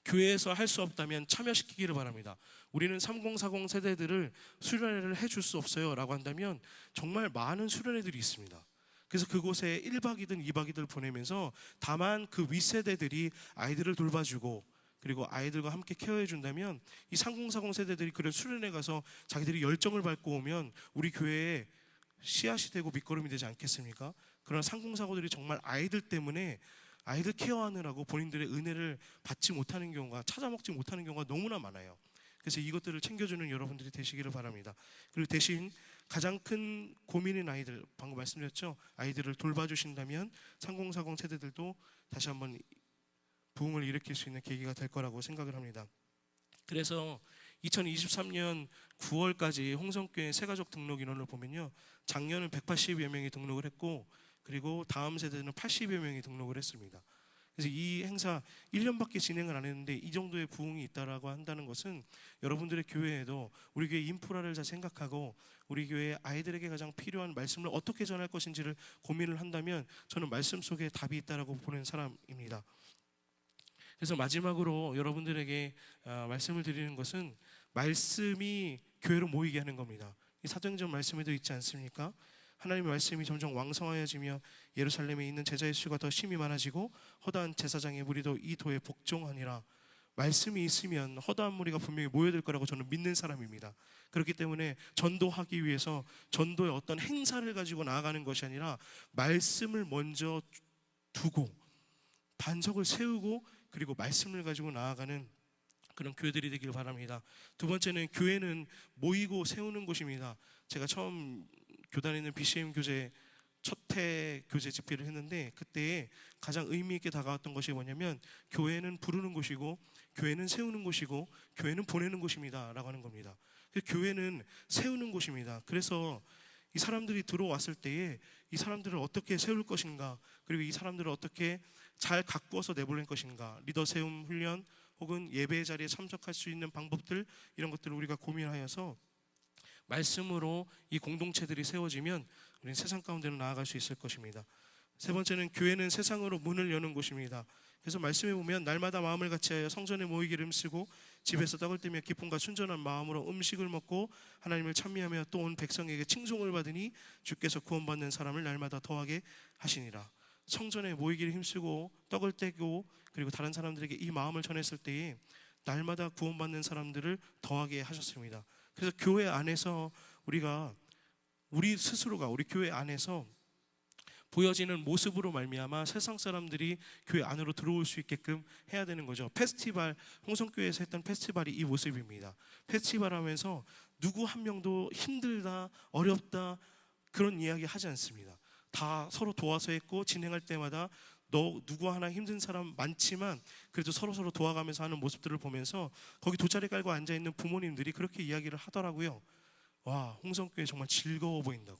교회에서 할 수 없다면 참여시키기를 바랍니다. 우리는 3040 세대들을 수련회를 해줄 수 없어요 라고 한다면 정말 많은 수련회들이 있습니다. 그래서 그곳에 1박이든 2박이든 보내면서 다만 그 윗세대들이 아이들을 돌봐주고 그리고 아이들과 함께 케어해 준다면 이 3040 세대들이 그런 수련회 가서 자기들이 열정을 밟고 오면 우리 교회에 씨앗이 되고 밑거름이 되지 않겠습니까? 그러나 3040들이 정말 아이들 때문에 아이들 케어하느라고 본인들의 은혜를 받지 못하는 경우가, 찾아먹지 못하는 경우가 너무나 많아요. 그래서 이것들을 챙겨주는 여러분들이 되시기를 바랍니다. 그리고 대신 가장 큰 고민인 아이들, 방금 말씀드렸죠? 아이들을 돌봐주신다면 3040 세대들도 다시 한번 부흥을 일으킬 수 있는 계기가 될 거라고 생각을 합니다. 그래서 2023년 9월까지 홍성교회 새가족 등록 인원을 보면요, 작년은 180여 명이 등록을 했고 그리고 다음 세대는 80여 명이 등록을 했습니다. 그래서 이 행사 1년밖에 진행을 안 했는데 이 정도의 부흥이 있다라고 한다는 것은 여러분들의 교회에도 우리 교회 인프라를 잘 생각하고 우리 교회 아이들에게 가장 필요한 말씀을 어떻게 전할 것인지를 고민을 한다면 저는 말씀 속에 답이 있다라고 보는 사람입니다. 그래서 마지막으로 여러분들에게 말씀을 드리는 것은 말씀이 교회로 모이게 하는 겁니다. 이 사도행전 말씀에도 있지 않습니까? 하나님의 말씀이 점점 왕성하여지며 예루살렘에 있는 제자의 수가 더 심히 많아지고 허다한 제사장의 무리도 이 도에 복종하니라. 말씀이 있으면 허다한 무리가 분명히 모여들 거라고 저는 믿는 사람입니다. 그렇기 때문에 전도하기 위해서 전도의 어떤 행사를 가지고 나아가는 것이 아니라 말씀을 먼저 두고 반석을 세우고 그리고 말씀을 가지고 나아가는 그런 교회들이 되길 바랍니다. 두 번째는 교회는 모이고 세우는 곳입니다. 제가 처음 교단에 있는 BCM 교제 첫해 교제 집회를 했는데 그때 가장 의미 있게 다가왔던 것이 뭐냐면 교회는 부르는 곳이고 교회는 세우는 곳이고 교회는 보내는 곳입니다 라고 하는 겁니다. 교회는 세우는 곳입니다. 그래서 이 사람들이 들어왔을 때에 이 사람들을 어떻게 세울 것인가, 그리고 이 사람들을 어떻게 잘 가꾸어서 내보낼 것인가, 리더 세움 훈련 혹은 예배 자리에 참석할 수 있는 방법들, 이런 것들을 우리가 고민하여서 말씀으로 이 공동체들이 세워지면 우리는 세상 가운데로 나아갈 수 있을 것입니다. 세 번째는 교회는 세상으로 문을 여는 곳입니다. 그래서 말씀해 보면 날마다 마음을 같이하여 성전에 모이기를 힘쓰고 집에서 떡을 떼며 기쁨과 순전한 마음으로 음식을 먹고 하나님을 찬미하며 또 온 백성에게 칭송을 받으니 주께서 구원받는 사람을 날마다 더하게 하시니라. 성전에 모이기를 힘쓰고 떡을 떼고 그리고 다른 사람들에게 이 마음을 전했을 때에 날마다 구원받는 사람들을 더하게 하셨습니다. 그래서 교회 안에서 우리 스스로가 우리 교회 안에서 보여지는 모습으로 말미암아 세상 사람들이 교회 안으로 들어올 수 있게끔 해야 되는 거죠. 페스티벌, 홍성교회에서 했던 페스티벌이 이 모습입니다. 페스티벌 하면서 누구 한 명도 힘들다, 어렵다 그런 이야기 하지 않습니다. 다 서로 도와서 했고 진행할 때마다 누구 하나 힘든 사람 많지만 그래도 서로 도와가면서 하는 모습들을 보면서 거기 돗자리 깔고 앉아있는 부모님들이 그렇게 이야기를 하더라고요. 와, 홍성교회 정말 즐거워 보인다고.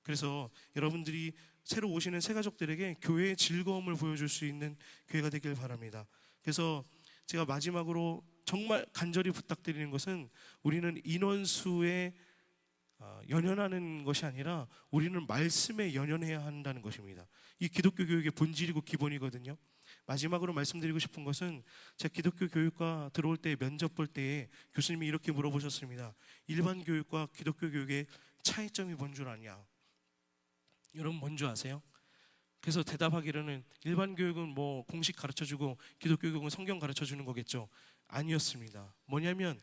그래서 여러분들이 새로 오시는 새가족들에게 교회의 즐거움을 보여줄 수 있는 교회가 되길 바랍니다. 그래서 제가 마지막으로 정말 간절히 부탁드리는 것은 우리는 인원수에 연연하는 것이 아니라 우리는 말씀에 연연해야 한다는 것입니다. 이 기독교 교육의 본질이고 기본이거든요. 마지막으로 말씀드리고 싶은 것은 제가 기독교 교육과 들어올 때 면접 볼 때에 교수님이 이렇게 물어보셨습니다. 일반 교육과 기독교 교육의 차이점이 뭔 줄 아냐? 여러분 뭔지 아세요? 그래서 대답하기로는 일반 교육은 뭐 공식 가르쳐주고 기독교 교육은 성경 가르쳐주는 거겠죠. 아니었습니다. 뭐냐면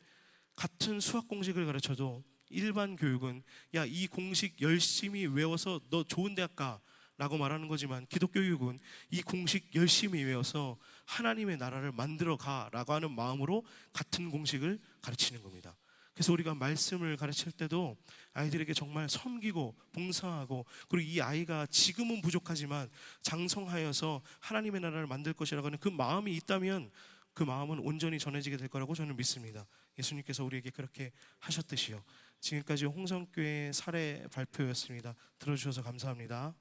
같은 수학 공식을 가르쳐도 일반 교육은 야, 이 공식 열심히 외워서 너 좋은 대학 가 라고 말하는 거지만 기독교 교육은 이 공식 열심히 외워서 하나님의 나라를 만들어 가라고 하는 마음으로 같은 공식을 가르치는 겁니다. 그래서 우리가 말씀을 가르칠 때도 아이들에게 정말 섬기고 봉사하고 그리고 이 아이가 지금은 부족하지만 장성하여서 하나님의 나라를 만들 것이라고 하는 그 마음이 있다면 그 마음은 온전히 전해지게 될 거라고 저는 믿습니다. 예수님께서 우리에게 그렇게 하셨듯이요. 지금까지 홍성교회 사례 발표였습니다. 들어주셔서 감사합니다.